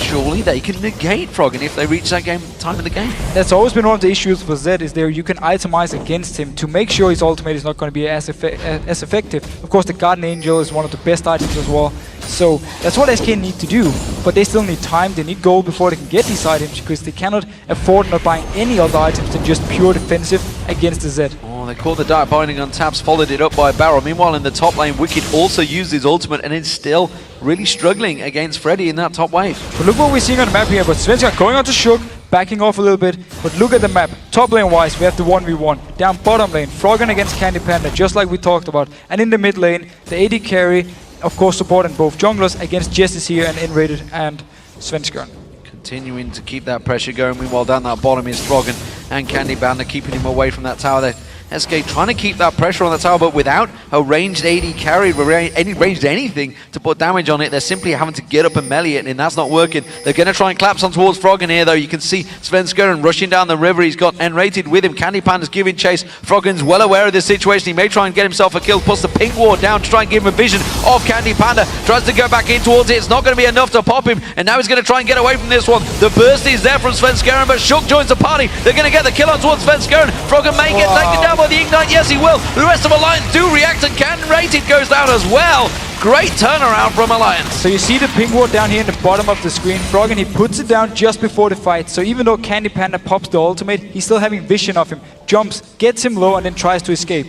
Surely they can negate Froggen if they reach that time in the game. That's always been one of the issues for Zed, is there you can itemize against him to make sure his ultimate is not going to be as effective. Of course, the Guardian Angel is one of the best items as well. So that's what SK need to do, but they still need time, they need gold before they can get these items, because they cannot afford not buying any other items than just pure defensive against the Zed. Oh, they caught the Dark Binding on taps, followed it up by a barrel. Meanwhile, in the top lane, Wicked also used his ultimate and is still really struggling against Freddy in that top wave. But look what we're seeing on the map here, but Svenskeren going on to Shook, backing off a little bit, but look at the map. Top lane wise, we have the 1v1. Down bottom lane, Froggen against Candy Panda, just like we talked about. And in the mid lane, the AD carry, of course, supporting both junglers against Jesses here and N-rated and Svenskeren. Continuing to keep that pressure going. Meanwhile, down that bottom is Froggen and Candy Panda, keeping him away from that tower there. SK trying to keep that pressure on the tower, but without a ranged AD carry, any ranged anything to put damage on it, they're simply having to get up and melee it, and that's not working. They're going to try and collapse on towards Froggen here, though. You can see Sven Skuren rushing down the river. He's got N-rated with him. Candy Panda's giving chase. Froggen's well aware of this situation. He may try and get himself a kill, puts the pink ward down to try and give him a vision of Candy Panda. Tries to go back in towards it. It's not going to be enough to pop him, and now he's going to try and get away from this one. The burst is there from Sven Skuren, but Shook joins the party. They're going to get the kill on towards Sven Skuren. Froggen may get taken down by the Ignite. Yes, he will. The rest of Alliance do react, and N-rated goes down as well. Great turnaround from Alliance. So you see the pink ward down here in the bottom of the screen. Froggen, he puts it down just before the fight. So even though Candy Panda pops the ultimate, he's still having vision of him. Jumps, gets him low, and then tries to escape.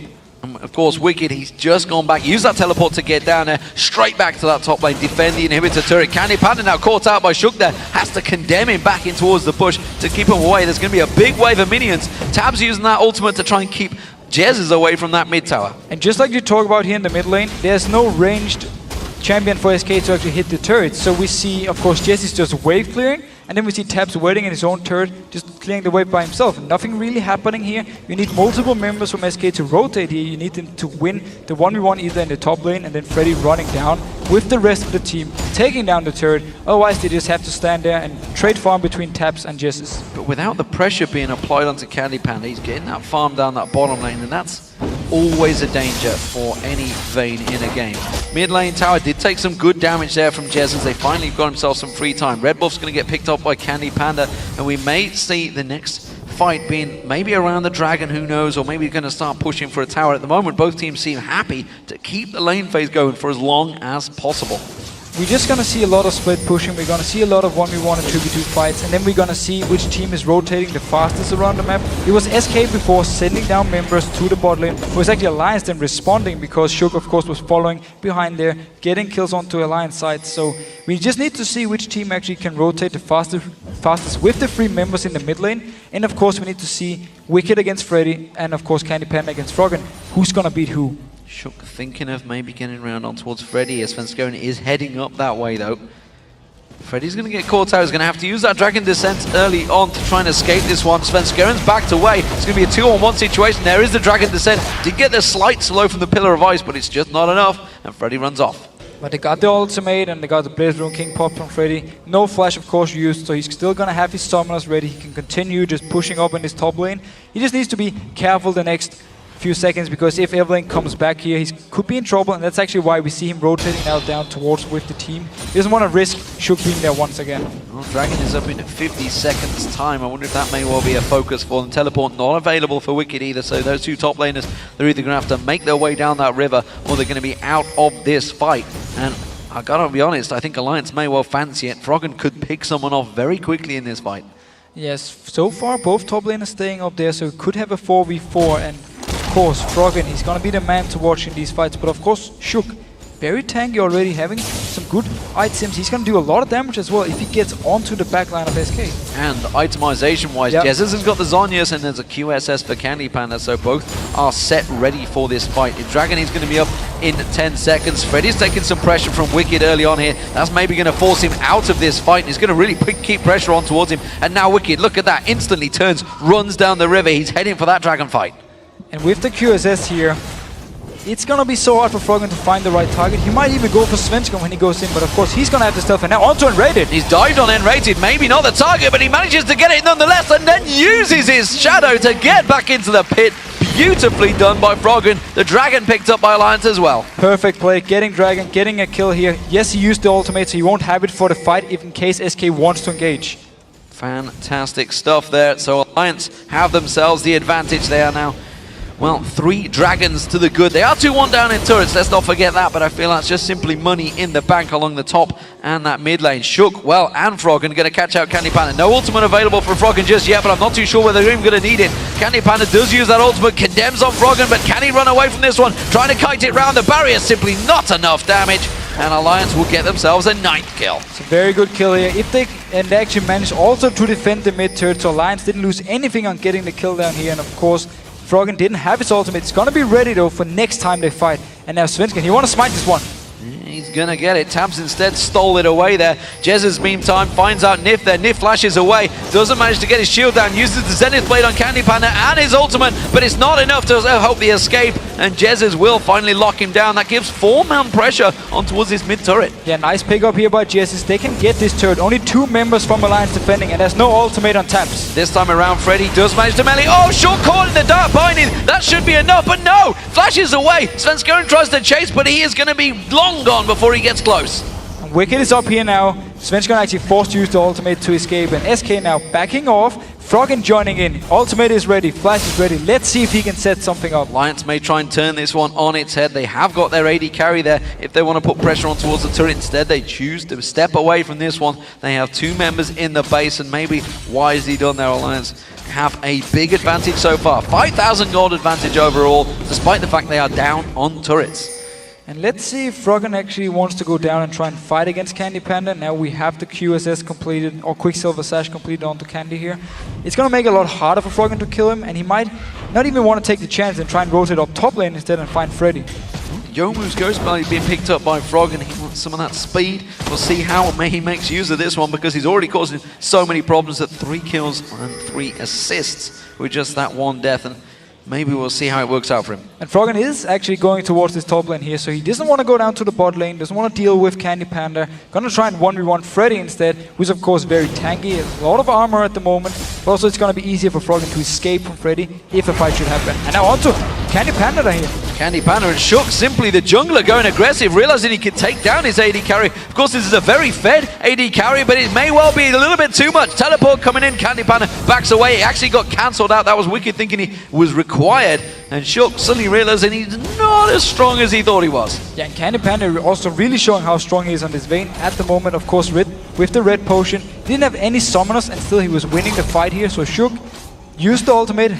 Of course, Wicked, he's just gone back, used that teleport to get down there, straight back to that top lane, defend the inhibitor turret. Candy Panda now caught out by Shook there, has to condemn him back in towards the push to keep him away. There's going to be a big wave of minions. Tab's using that ultimate to try and keep Jez away from that mid tower. And just like you talk about here in the mid lane, there's no ranged champion for SK to actually hit the turret. So we see, of course, Jez is just wave clearing, and then we see Tabs waiting in his own turret, just clearing the wave by himself. Nothing really happening here. You need multiple members from SK to rotate here. You need them to win the 1v1 either in the top lane, and then Freddy running down with the rest of the team, taking down the turret. Otherwise, they just have to stand there and trade farm between Tabs and Jez's. But without the pressure being applied onto Candy Panda, he's getting that farm down that bottom lane, and that's always a danger for any Vayne in a game. Mid lane tower did take some good damage there from Jez as they finally got himself some free time. Red buff's going to get picked up by Candy Panda, and we may see the next fight being maybe around the dragon, who knows, or maybe going to start pushing for a tower. At the moment, both teams seem happy to keep the lane phase going for as long as possible. We're just going to see a lot of split pushing. We're going to see a lot of 1v1 and 2v2 fights, and then we're going to see which team is rotating the fastest around the map. It was SK before sending down members to the bot lane. It was actually Alliance then responding, because Shook, of course, was following behind there, getting kills onto Alliance side. So we just need to see which team actually can rotate the fastest with the 3 members in the mid lane. And of course, we need to see Wicked against Freddy, and of course Candy Panda against Froggen. Who's going to beat who? Shook thinking of maybe getting around on towards Freddy, as Sven Skuren is heading up that way though. Freddy's going to get caught out. He's going to have to use that Dragon Descent early on to try and escape this one. Sven Skuren's backed away. It's going to be a 2-on-1 situation. There is the Dragon Descent. Did get the slight slow from the Pillar of Ice, but it's just not enough, and Freddy runs off. But they got the ultimate, and they got the Blaze Rune King pop from Freddy. No flash, of course, used, so he's still going to have his summoners ready. He can continue just pushing up in his top lane. He just needs to be careful the next few seconds, because if Evelyn comes back here, he could be in trouble, and that's actually why we see him rotating now down towards with the team. He doesn't want to risk Shook being there once again. Well, Dragon is up in 50 seconds time. I wonder if that may well be a focus for them. Teleport not available for Wicked either, so those 2 top laners, they're either going to have to make their way down that river, or they're going to be out of this fight. And I gotta be honest, I think Alliance may well fancy it. Froggen could pick someone off very quickly in this fight. Yes, so far both top laners staying up there, so we could have a 4v4, and of course Froggen, he's gonna be the man to watch in these fights. But of course Shook, very tanky already, having some good items. He's gonna do a lot of damage as well if he gets onto the backline of SK. And itemization wise, Jezz has got the Zhonya's, and there's a QSS for Candy Panda, so both are set ready for this fight. If Dragon is going to be up in 10 seconds, Freddy's taking some pressure from Wicked early on here. That's maybe going to force him out of this fight. He's going to really keep pressure on towards him. And now Wicked, look at that, instantly turns, runs down the river. He's heading for that Dragon fight. And with the QSS here, it's gonna be so hard for Froggen to find the right target. He might even go for Svenskon when he goes in, but of course he's gonna have the stealth, and now onto N-rated. He's dived on N-rated, maybe not the target, but he manages to get it nonetheless, and then uses his shadow to get back into the pit. Beautifully done by Froggen. The Dragon picked up by Alliance as well. Perfect play, getting Dragon, getting a kill here. Yes, he used the ultimate, so he won't have it for the fight if in case SK wants to engage. Fantastic stuff there. So Alliance have themselves the advantage there now. Well, 3 dragons to the good. They are 2-1 down in turrets, let's not forget that, but I feel that's just simply money in the bank along the top and that mid lane. Shook, well, and Froggen going to catch out Candy Panda. No ultimate available for Froggen just yet, but I'm not too sure whether they're even going to need it. Candy Panda does use that ultimate, condemns on Froggen, but can he run away from this one? Trying to kite it round the barrier, simply not enough damage, and Alliance will get themselves a 9th kill. It's a very good kill here. If they actually manage also to defend the mid turret, so Alliance didn't lose anything on getting the kill down here, and of course, Froggen didn't have his ultimate. It's gonna be ready though for next time they fight. And now Svenskon, he wanna smite this one. He's he's gonna get it. Tabs instead stole it away there. Jesus, meantime, finds out Nif there. Nif flashes away, doesn't manage to get his shield down, uses the Zenith Blade on Candy Panda and his ultimate, but it's not enough to help the escape, and Jesus will finally lock him down. That gives 4-man pressure on towards his mid turret. Yeah, nice pick up here by Jesus. They can get this turret. Only 2 members from Alliance defending, and there's no ultimate on Tabs. This time around, Freddy does manage to melee. Oh, short caught in the dark binding. That should be enough, but no! Flashes away. Svenskeren tries to chase, but he is going to be long gone before he gets close. And Wicked is up here now. Svenskeren actually forced to use the ultimate to escape, and SK now backing off. Froggen joining in. Ultimate is ready. Flash is ready. Let's see if he can set something up. Alliance may try and turn this one on its head. They have got their AD carry there if they want to put pressure on towards the turret. Instead, they choose to step away from this one. They have 2 members in the base, and maybe wisely done their Alliance have a big advantage so far. 5,000 gold advantage overall, despite the fact they are down on turrets. And let's see if Froggen actually wants to go down and try and fight against Candy Panda. Now we have the QSS completed, or Quicksilver Sash completed onto Candy here. It's going to make it a lot harder for Froggen to kill him, and he might not even want to take the chance and try and rotate up top lane instead and find Freddy. Youmuu's Ghost Belly being picked up by Froggen. He wants some of that speed. We'll see how he makes use of this one, because he's already causing so many problems at 3 kills and 3 assists with just that 1 death. And maybe we'll see how it works out for him. And Froggen is actually going towards this top lane here, so he doesn't want to go down to the bot lane, doesn't want to deal with Candy Panda. Gonna try and 1v1 Freddy instead, who's of course very tanky, has a lot of armor at the moment, but also it's gonna be easier for Froggen to escape from Freddy if a fight should happen. And now onto Candy Panda here. Candy Panda and Shook, simply the jungler going aggressive, realizing he could take down his AD carry. Of course, this is a very fed AD carry, but it may well be a little bit too much. Teleport coming in, Candy Panda backs away. He actually got cancelled out. That was Wicked thinking he was required. And Shook suddenly realizing he's not as strong as he thought he was. Yeah, and Candy Panda also really showing how strong he is on this Vayne at the moment. Of course, with the red potion, didn't have any summoners, and still he was winning the fight here. So Shook used the ultimate,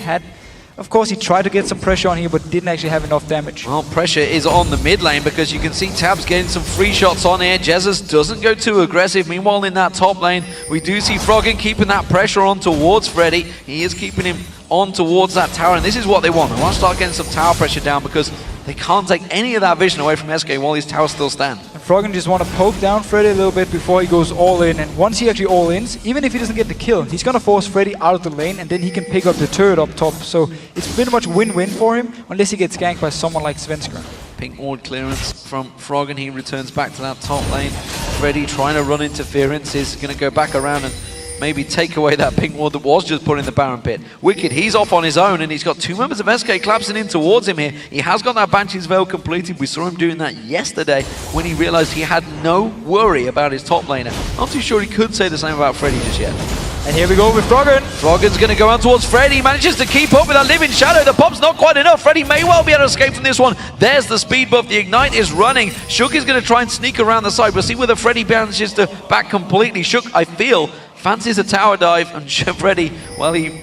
of course, he tried to get some pressure on here, but didn't actually have enough damage. Well, pressure is on the mid lane, because you can see Tabs getting some free shots on here. Jesus doesn't go too aggressive. Meanwhile, in that top lane, we do see Froggen keeping that pressure on towards Freddy. He is keeping him on towards that tower, and this is what they want. They want to start getting some tower pressure down, because they can't take any of that vision away from SK while these towers still stand. And Froggen just want to poke down Freddy a little bit before he goes all in, and once he actually all ins, even if he doesn't get the kill, he's going to force Freddy out of the lane, and then he can pick up the turret up top. So it's pretty much win-win for him, unless he gets ganked by someone like Svenskeren. Pink ward clearance from Froggen. He returns back to that top lane. Freddy trying to run interference is going to go back around and maybe take away that pink ward that was just put in the Baron pit. Wicked, he's off on his own, and he's got 2 members of SK collapsing in towards him here. He has got that Banshee's Veil completed. We saw him doing that yesterday when he realized he had no worry about his top laner. Not too sure he could say the same about Freddy just yet. And here we go with Froggen. Froggen's going to go out towards Freddy. He manages to keep up with that Living Shadow. The pop's not quite enough. Freddy may well be able to escape from this one. There's the speed buff. The Ignite is running. Shook is going to try and sneak around the side. We'll see whether Freddy manages to back completely. Shook, I feel, fancies a tower dive, and Freddy, well, he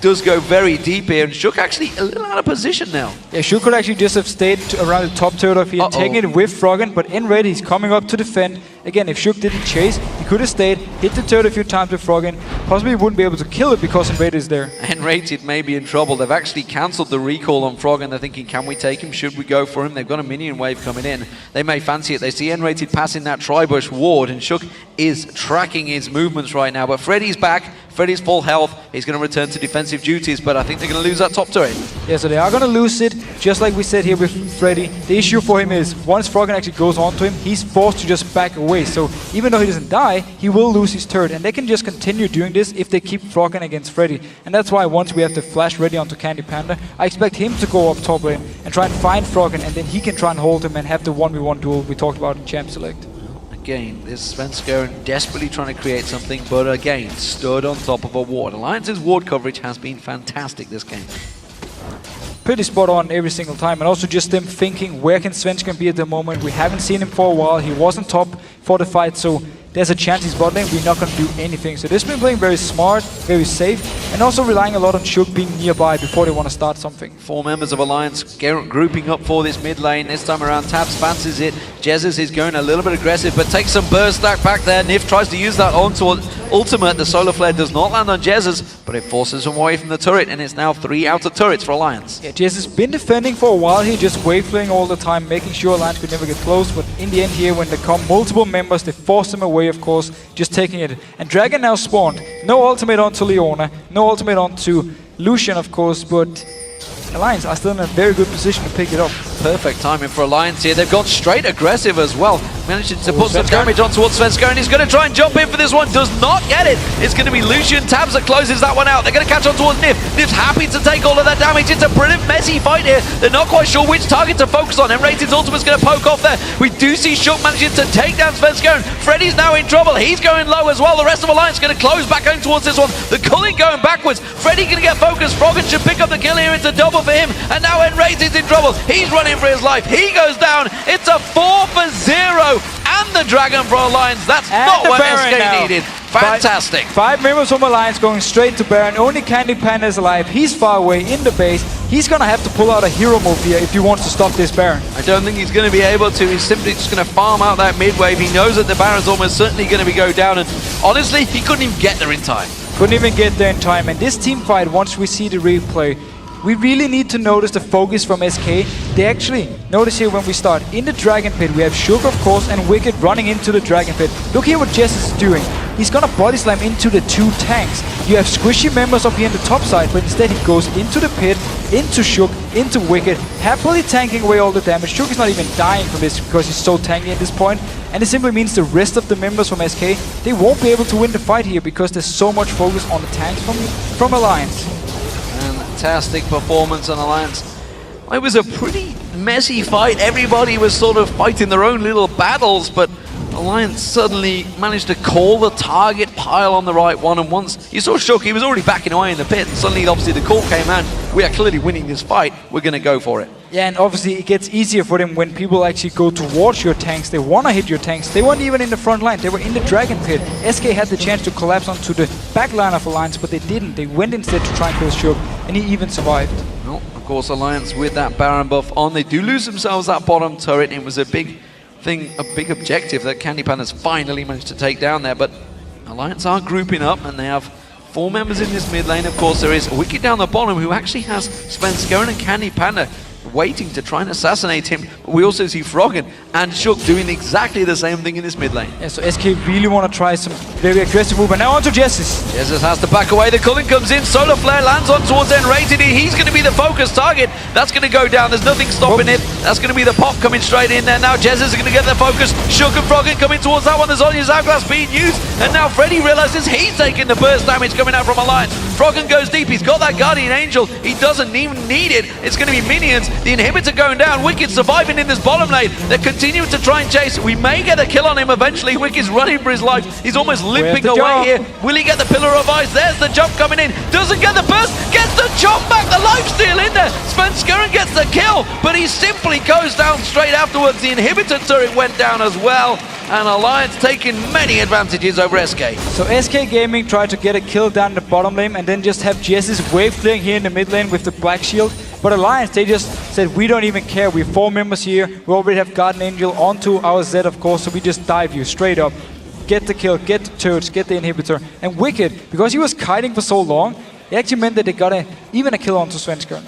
does go very deep here, and Shook actually a little out of position now. Yeah, Shook could actually just have stayed around the top turret if he had taken it with Froggen, but in red he's coming up to defend. Again, if Shook didn't chase, he could have stayed, hit the turret a few times with Froggen, possibly wouldn't be able to kill it because Enrated is there. Enrated may be in trouble. They've actually cancelled the recall on Froggen. They're thinking, can we take him? Should we go for him? They've got a minion wave coming in. They may fancy it. They see Enrated passing that Tribush ward, and Shook is tracking his movements right now. But Freddy's back. Freddy's full health. He's going to return to defensive duties, but I think they're going to lose that top turret. Yeah, so they are going to lose it, just like we said here with Freddy. The issue for him is, once Froggen actually goes onto him, he's forced to just back away. So even though he doesn't die, he will lose his turret, and they can just continue doing this if they keep Froggen against Freddy. And that's why once we have the flash ready onto Candy Panda, I expect him to go up top lane and try and find Froggen, and then he can try and hold him and have the 1v1 duel we talked about in Champ Select. Again, this Svenskeren desperately trying to create something, but again, stood on top of a ward. Alliance's ward coverage has been fantastic this game. Pretty spot on every single time, and also just them thinking, where can Svenskeren be at the moment? We haven't seen him for a while. He wasn't top for the fight, so there's a chance he's bot lane. We're not going to do anything. So they've been playing very smart, very safe, and also relying a lot on Shook being nearby before they want to start something. 4 members of Alliance grouping up for this mid lane. This time around, Tabs fancies it. Jesus is going a little bit aggressive, but takes some burst back there. Nif tries to use that onto ultimate. The solar flare does not land on Jez's, but it forces him away from the turret, and it's now 3 outer turrets for Alliance. Yeah, Jez has been defending for a while here, just wave flaring all the time, making sure Alliance could never get close, but in the end here, when they come multiple members, they force them away, of course, just taking it. And Dragon now spawned. No ultimate onto Leona, no ultimate onto Lucian, of course, but Alliance are still in a very good position to pick it up. Perfect timing for Alliance here. They've gone straight aggressive as well. Managing to put some damage on towards Svenska, and he's going to try and jump in for this one. Does not get it. It's going to be Lucian Tabs that closes that one out. They're going to catch on towards Nif. Nif's happy to take all of that damage. It's a brilliant, messy fight here. They're not quite sure which target to focus on. Rated's ultimate's going to poke off there. We do see Shook managing to take down Svenska. Freddy's now in trouble. He's going low as well. The rest of Alliance going to close back home towards this one. The culling going backwards. Freddy going to get focused. Froggen should pick up the kill here. It's a double for him. And now Rated's in trouble. He's running for his life. He goes down. It's a 4 for 0. And the Dragon for Alliance. That's not what SK needed. Fantastic. 5 members from Alliance going straight to Baron. Only Candy Panda is alive. He's far away in the base. He's going to have to pull out a hero move here if he wants to stop this Baron. I don't think he's going to be able to. He's simply just going to farm out that mid wave. He knows that the Baron's almost certainly going to go down. And honestly, he couldn't even get there in time. Couldn't even get there in time. And this team fight, once we see the replay, we really need to notice the focus from SK. They actually, notice here when we start, in the Dragon Pit, we have Shook, of course, and Wicked running into the Dragon Pit. Look here what Jez is doing. He's gonna body slam into the 2 tanks. You have squishy members up here in the top side, but instead he goes into the pit, into Shook, into Wicked, happily tanking away all the damage. Shook is not even dying from this because he's so tanky at this point. And it simply means the rest of the members from SK, they won't be able to win the fight here because there's so much focus on the tanks from Alliance. Fantastic performance on Alliance. It was a pretty messy fight. Everybody was sort of fighting their own little battles, but Alliance suddenly managed to call the target pile on the right one, and once you saw Shook, he was already backing away in the pit, and suddenly obviously the call came out. We are clearly winning this fight. We're going to go for it. Yeah, and obviously it gets easier for them when people actually go towards your tanks. They want to hit your tanks. They weren't even in the front line. They were in the Dragon Pit. SK had the chance to collapse onto the back line of Alliance, but they didn't. They went instead to try and kill Shook, and he even survived. Well, of course, Alliance with that Baron buff on, they do lose themselves that bottom turret. It was a big thing, a big objective that Candy Panda's finally managed to take down there, but Alliance are grouping up, and they have 4 members in this mid lane. Of course, there is Wicked down the bottom, who actually has Svenska and Candy Panda waiting to try and assassinate him. We also see Froggen and Shook doing exactly the same thing in this mid lane. Yeah, so SK really want to try some very aggressive move. And now onto Jessis. Jessis has to back away. The culling comes in. Solar Flare lands on towards Rated. He's going to be the focus target. That's going to go down. There's nothing stopping it. That's going to be the pop coming straight in there. Now Jessis is going to get the focus. Shook and Froggen coming towards that one. There's Onya's Hourglass being used. And now Freddy realizes he's taking the burst damage coming out from Alliance. Froggen goes deep. He's got that Guardian Angel. He doesn't even need it. It's going to be minions. The inhibitor going down. Wicked surviving in this bottom lane. They're continuing to try and chase. We may get a kill on him eventually. Wicked's running for his life. He's almost limping away here. Will he get the Pillar of Ice? There's the jump coming in. Doesn't get the burst. Gets the chop back. The lifesteal in there. Svenska gets the kill, but he simply goes down straight afterwards. The inhibitor turret went down as well. And Alliance taking many advantages over SK. So SK Gaming tried to get a kill down the bottom lane and then just have Jessis wave clearing here in the mid lane with the black shield. But Alliance, they just said, we don't even care. We're 4 members here. We already have Guardian Angel onto our Z, of course, so we just dive you straight up. Get the kill, get the turrets, get the inhibitor. And Wicked, because he was kiting for so long, it actually meant that they got even a kill onto Svenska.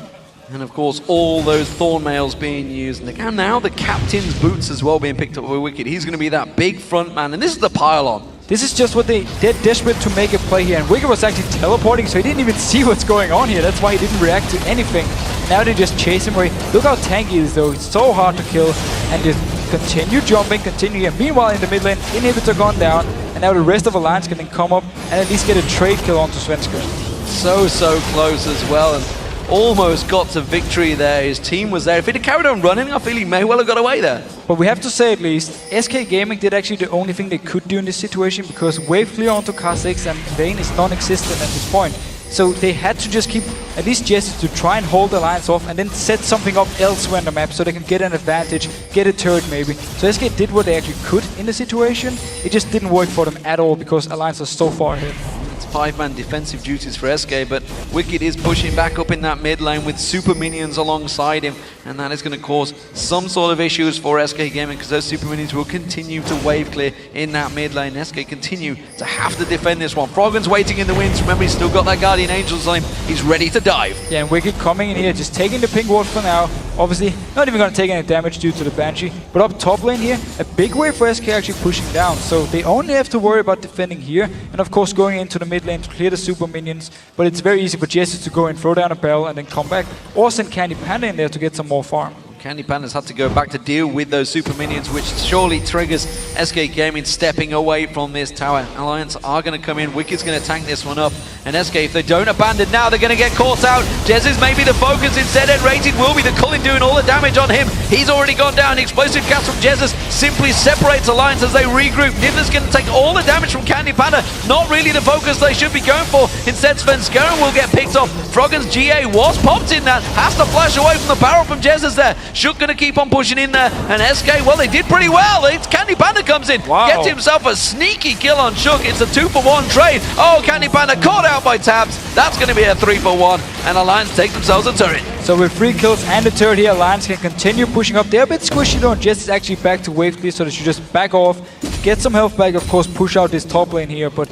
And of course, all those Thorn Mails being used. And now the Captain's Boots as well being picked up by Wicked. He's going to be that big front man. And this is the pile-on. This is just what they're desperate to make a play here. And Wicked was actually teleporting, so he didn't even see what's going on here. That's why he didn't react to anything. Now they just chase him away. Look how tanky he is, though. It's so hard to kill. And just continue jumping, continue. And meanwhile, in the mid lane, inhibitor gone down. And now the rest of Alliance can then come up and at least get a trade kill onto Svenska. So close as well. And almost got to victory there. His team was there. If he'd have carried on running, I feel he may well have got away there. But we have to say at least, SK Gaming did actually the only thing they could do in this situation, because wave clear onto Kha'Zix and Vayne is non-existent at this point. So they had to just keep at least Jessis to try and hold the Alliance off and then set something up elsewhere on the map so they can get an advantage, get a turret maybe. So SK did what they actually could in the situation. It just didn't work for them at all because Alliance was so far ahead. It's 5-man defensive duties for SK, but Wicked is pushing back up in that mid lane with super minions alongside him, and that is going to cause some sort of issues for SK Gaming, because those super minions will continue to wave clear in that mid lane. SK continue to have to defend this one. Froggen's waiting in the wings. Remember, he's still got that Guardian Angels on him. He's ready to dive. Yeah, and Wicked coming in here, just taking the pink ward for now. Obviously, not even going to take any damage due to the Banshee. But up top lane here, a big wave for SK actually pushing down. So they only have to worry about defending here. And of course, going into the mid lane to clear the super minions. But it's very easy for Jesse to go and throw down a barrel and then come back. Or send Candy Panda in there to get some more farm. Candy Panda's had to go back to deal with those super minions, which surely triggers SK Gaming stepping away from this tower. Alliance are going to come in. Wicked's going to tank this one up. And SK, if they don't abandon now, they're going to get caught out. Jez is maybe the focus. Instead, N-Rated will be the Culling doing all the damage on him. He's already gone down. The explosive cast from Jez simply separates Alliance as they regroup. Nivna's going to take all the damage from Candy Panda. Not really the focus they should be going for. Instead, Svenskeren will get picked off. Froggen's GA was popped in that. Has to flash away from the barrel from Jez there. Shook going to keep on pushing in there, and SK, well, they did pretty well. It's Candy Panda comes in, gets himself a sneaky kill on Shook. It's a 2-for-1 trade. Oh, Candy Panda caught out by Tabs. That's going to be a 3-for-1, and Alliance take themselves a turret. So with 3 kills and a turret here, Alliance can continue pushing up. They're a bit squishy though, and Jess is actually back to wave clear, so they should just back off, get some health back, of course, push out this top lane here, but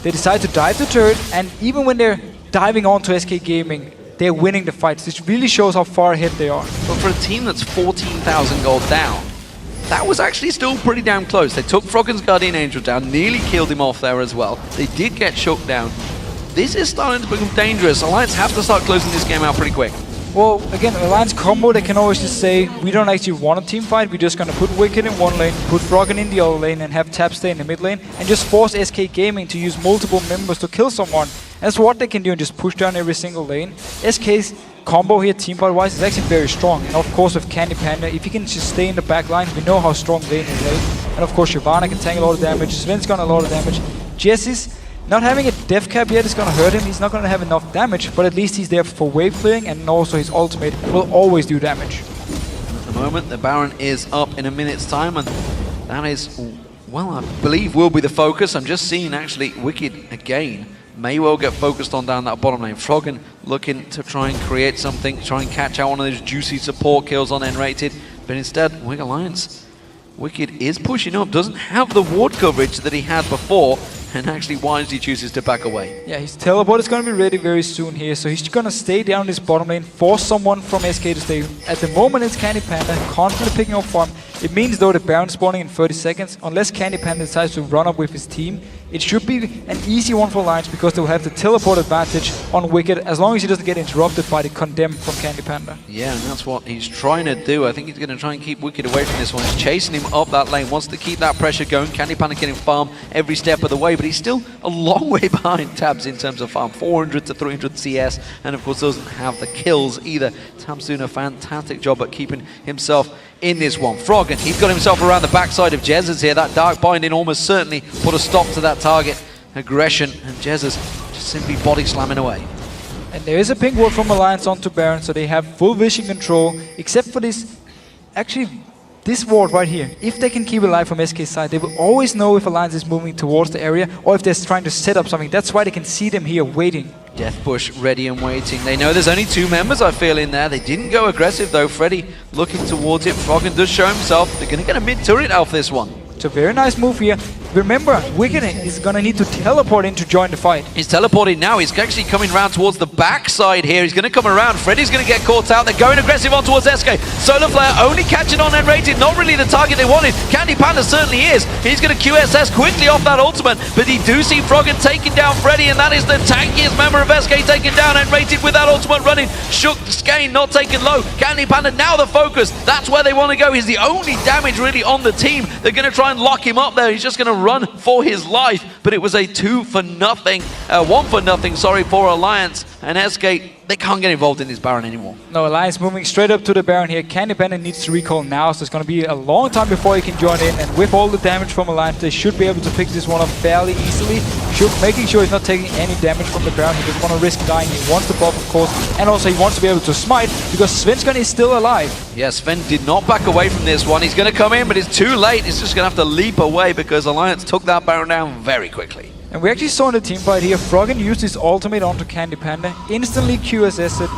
they decide to dive the turret, and even when they're diving onto SK Gaming, they're winning the fights. This really shows how far ahead they are. But for a team that's 14,000 gold down, that was actually still pretty damn close. They took Froggen's Guardian Angel down, nearly killed him off there as well. They did get Shook down. This is starting to become dangerous. Alliance have to start closing this game out pretty quick. Well, again, Alliance combo, they can always just say, we don't actually want a team fight, we're just going to put Wicked in one lane, put Froggen in the other lane, and have Tab stay in the mid lane, and just force SK Gaming to use multiple members to kill someone. That's what they can do, and just push down every single lane. SK's combo here, team fight wise, is actually very strong. And of course, with Candy Panda, if he can just stay in the back line, we know how strong lane is lane. And of course, Shyvana can tank a lot of damage, Sven's got a lot of damage. Jesse's not having a death cap yet is going to hurt him. He's not going to have enough damage, but at least he's there for wave clearing, and also his ultimate will always do damage. At the moment, the Baron is up in a minute's time, and that is, well, I believe will be the focus. I'm just seeing actually Wicked again may well get focused on down that bottom lane. Froggen looking to try and create something, try and catch out one of those juicy support kills on N-Rated, but instead, Wicked Alliance, Wicked is pushing up, doesn't have the ward coverage that he had before, and actually wisely chooses to back away. Yeah, his teleport is going to be ready very soon here, so he's going to stay down this bottom lane, force someone from SK to stay. At the moment, it's Candy Panda, constantly picking up farm. It means, though, the Baron spawning in 30 seconds, unless Candy Panda decides to run up with his team, it should be an easy one for Alliance, because they'll have the teleport advantage on Wicked, as long as he doesn't get interrupted by the Condemn from Candy Panda. Yeah, and that's what he's trying to do. I think he's going to try and keep Wicked away from this one. He's chasing him up that lane, wants to keep that pressure going. Candy Panda getting farm every step of the way, but he's still a long way behind Tabs in terms of farm, 400 to 300 CS, and of course doesn't have the kills either. Tabs doing a fantastic job at keeping himself in this one. Froggen, he's got himself around the backside of Jez's here. That Dark Binding almost certainly put a stop to that target aggression, and Jez's just simply body slamming away. And there is a pink ward from Alliance onto Baron, so they have full vision control, except for this, actually, this ward right here. If they can keep it alive from SK's side, they will always know if Alliance is moving towards the area, or if they're trying to set up something. That's why they can see them here waiting. Death Bush ready and waiting. They know there's only 2 members, I feel, in there. They didn't go aggressive though. Freddy looking towards it. Froggen does show himself. They're going to get a mid-turret out of this one. It's a very nice move here. Remember, Wicked is going to need to teleport in to join the fight. He's teleporting now. He's actually coming around towards the backside here. He's going to come around. Freddy's going to get caught out. They're going aggressive on towards SK. Solar Flare only catching on N-Rated. Not really the target they wanted. Candy Panda certainly is. He's going to QSS quickly off that ultimate. But he do see Froggen taking down Freddy, and that is the tankiest member of SK taking down N-Rated with that ultimate running. Shook Skane not taken low. Candy Panda now the focus. That's where they want to go. He's the only damage really on the team. They're going to try and lock him up there. He's just going to run for his life, but it was a 1 for nothing, sorry, for Alliance, and SK, they can't get involved in this Baron anymore. No, Alliance moving straight up to the Baron here. Candy Panda needs to recall now, so it's going to be a long time before he can join in, and with all the damage from Alliance, they should be able to pick this one up fairly easily. Shook making sure he's not taking any damage from the Baron. He doesn't want to risk dying. He wants the buff, of course, and also he wants to be able to smite, because Svenskeren is still alive. Yeah, Sven did not back away from this one. He's going to come in, but it's too late. He's just going to have to leap away, because Alliance took that Baron down very quickly. And we actually saw in the team fight here, Froggen used his ultimate onto Candy Panda, instantly QSS it,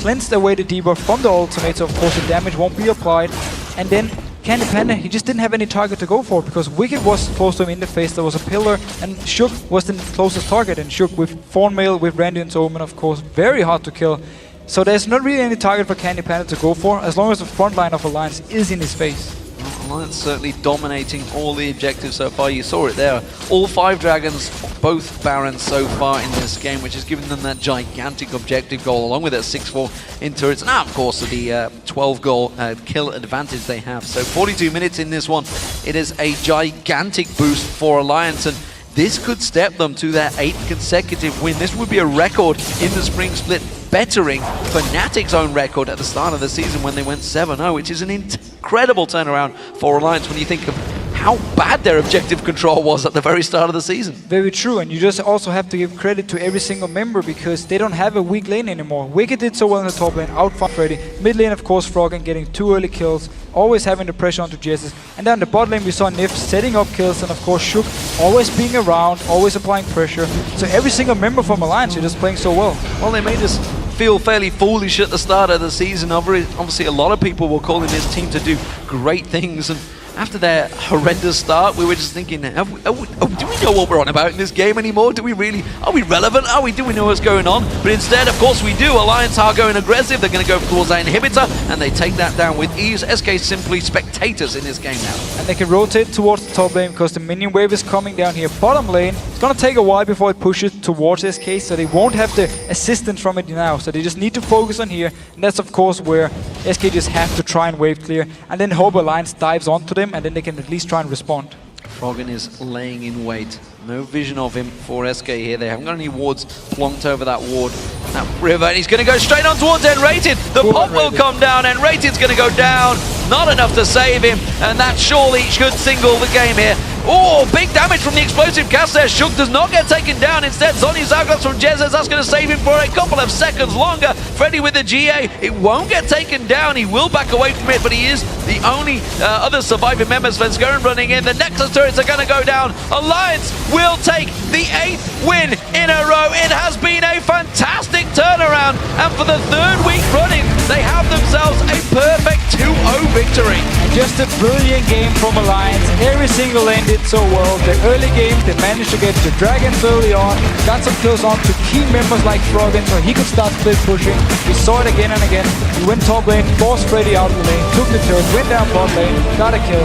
cleansed away the debuff from the ultimate, so of course the damage won't be applied. And then Candy Panda, he just didn't have any target to go for because Wicked was close to him in the face, there was a pillar, and Shook was the closest target. And Shook with Thornmail, with Randuin's Omen, of course, very hard to kill. So there's not really any target for Candy Panda to go for, as long as the front line of Alliance is in his face. Alliance certainly dominating all the objectives so far. You saw it there. All 5 dragons, both Barons so far in this game, which has given them that gigantic objective goal, along with that 6-4 in turrets. Now, of course, the 12-goal kill advantage they have. So 42 minutes in this one. It is a gigantic boost for Alliance, and this could step them to their 8th consecutive win. This would be a record in the spring split, bettering Fnatic's own record at the start of the season when they went 7-0, which is an incredible turnaround for Alliance when you think of how bad their objective control was at the very start of the season. Very true, and you just also have to give credit to every single member because they don't have a weak lane anymore. Wicked did so well in the top lane, outfought Freddy. Mid lane, of course, Froggen getting 2 early kills, always having the pressure onto Jesus. And then the bot lane we saw Nif setting up kills, and of course Shook always being around, always applying pressure. So every single member from Alliance is just playing so well. Well, they made us feel fairly foolish at the start of the season. Obviously, a lot of people were calling this team to do great things, and after their horrendous start, we were just thinking, do we know what we're on about in this game anymore? Do we really, are we relevant? Do we know what's going on? But instead, of course we do. Alliance are going aggressive. They're going to go towards that inhibitor, and they take that down with ease. SK simply spectators in this game now. And they can rotate towards the top lane because the minion wave is coming down here. Bottom lane, it's going to take a while before it pushes towards SK, so they won't have the assistance from it now. So they just need to focus on here, and that's of course where SK just have to try and wave clear, and then hope Alliance dives onto them, and then they can at least try and respond. Froggen is laying in wait. No vision of him for SK here. They haven't got any wards plonked over that ward, that river, and he's going to go straight on towards N-Rated. The pop will come down, and Rated's going to go down. Not enough to save him, and that surely should single the game here. Oh, big damage from the explosive cast there. Shook does not get taken down. Instead, Zhonya's Zagos from Jesus. That's going to save him for a couple of seconds longer. Freddy with the GA. It won't get taken down. He will back away from it, but he is the only other surviving member. Svenskeren running in. The Nexus turrets are going to go down. Alliance will take the 8th win in a row. It has been a fantastic turnaround, and for the 3rd week running, they have themselves a perfect 2-0 victory. Just a brilliant game from Alliance. Every single lane did so well. The early game, they managed to get the dragons early on, got some kills on to key members like Froggen so he could start split pushing. We saw it again and again. He went top lane, forced Freddy out of the lane, took the turret, went down bot lane, got a kill.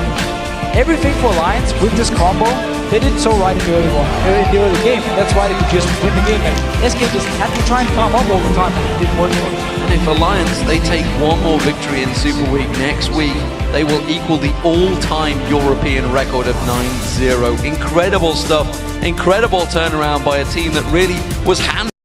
Everything for Alliance with this combo, they did so right in the early game, and that's why they could just win the game. And SK just had to try and farm up over time, and it didn't work for them. And if Alliance, they take one more victory in Super Week next week, they will equal the all-time European record of 9-0. Incredible stuff. Incredible turnaround by a team that really was handled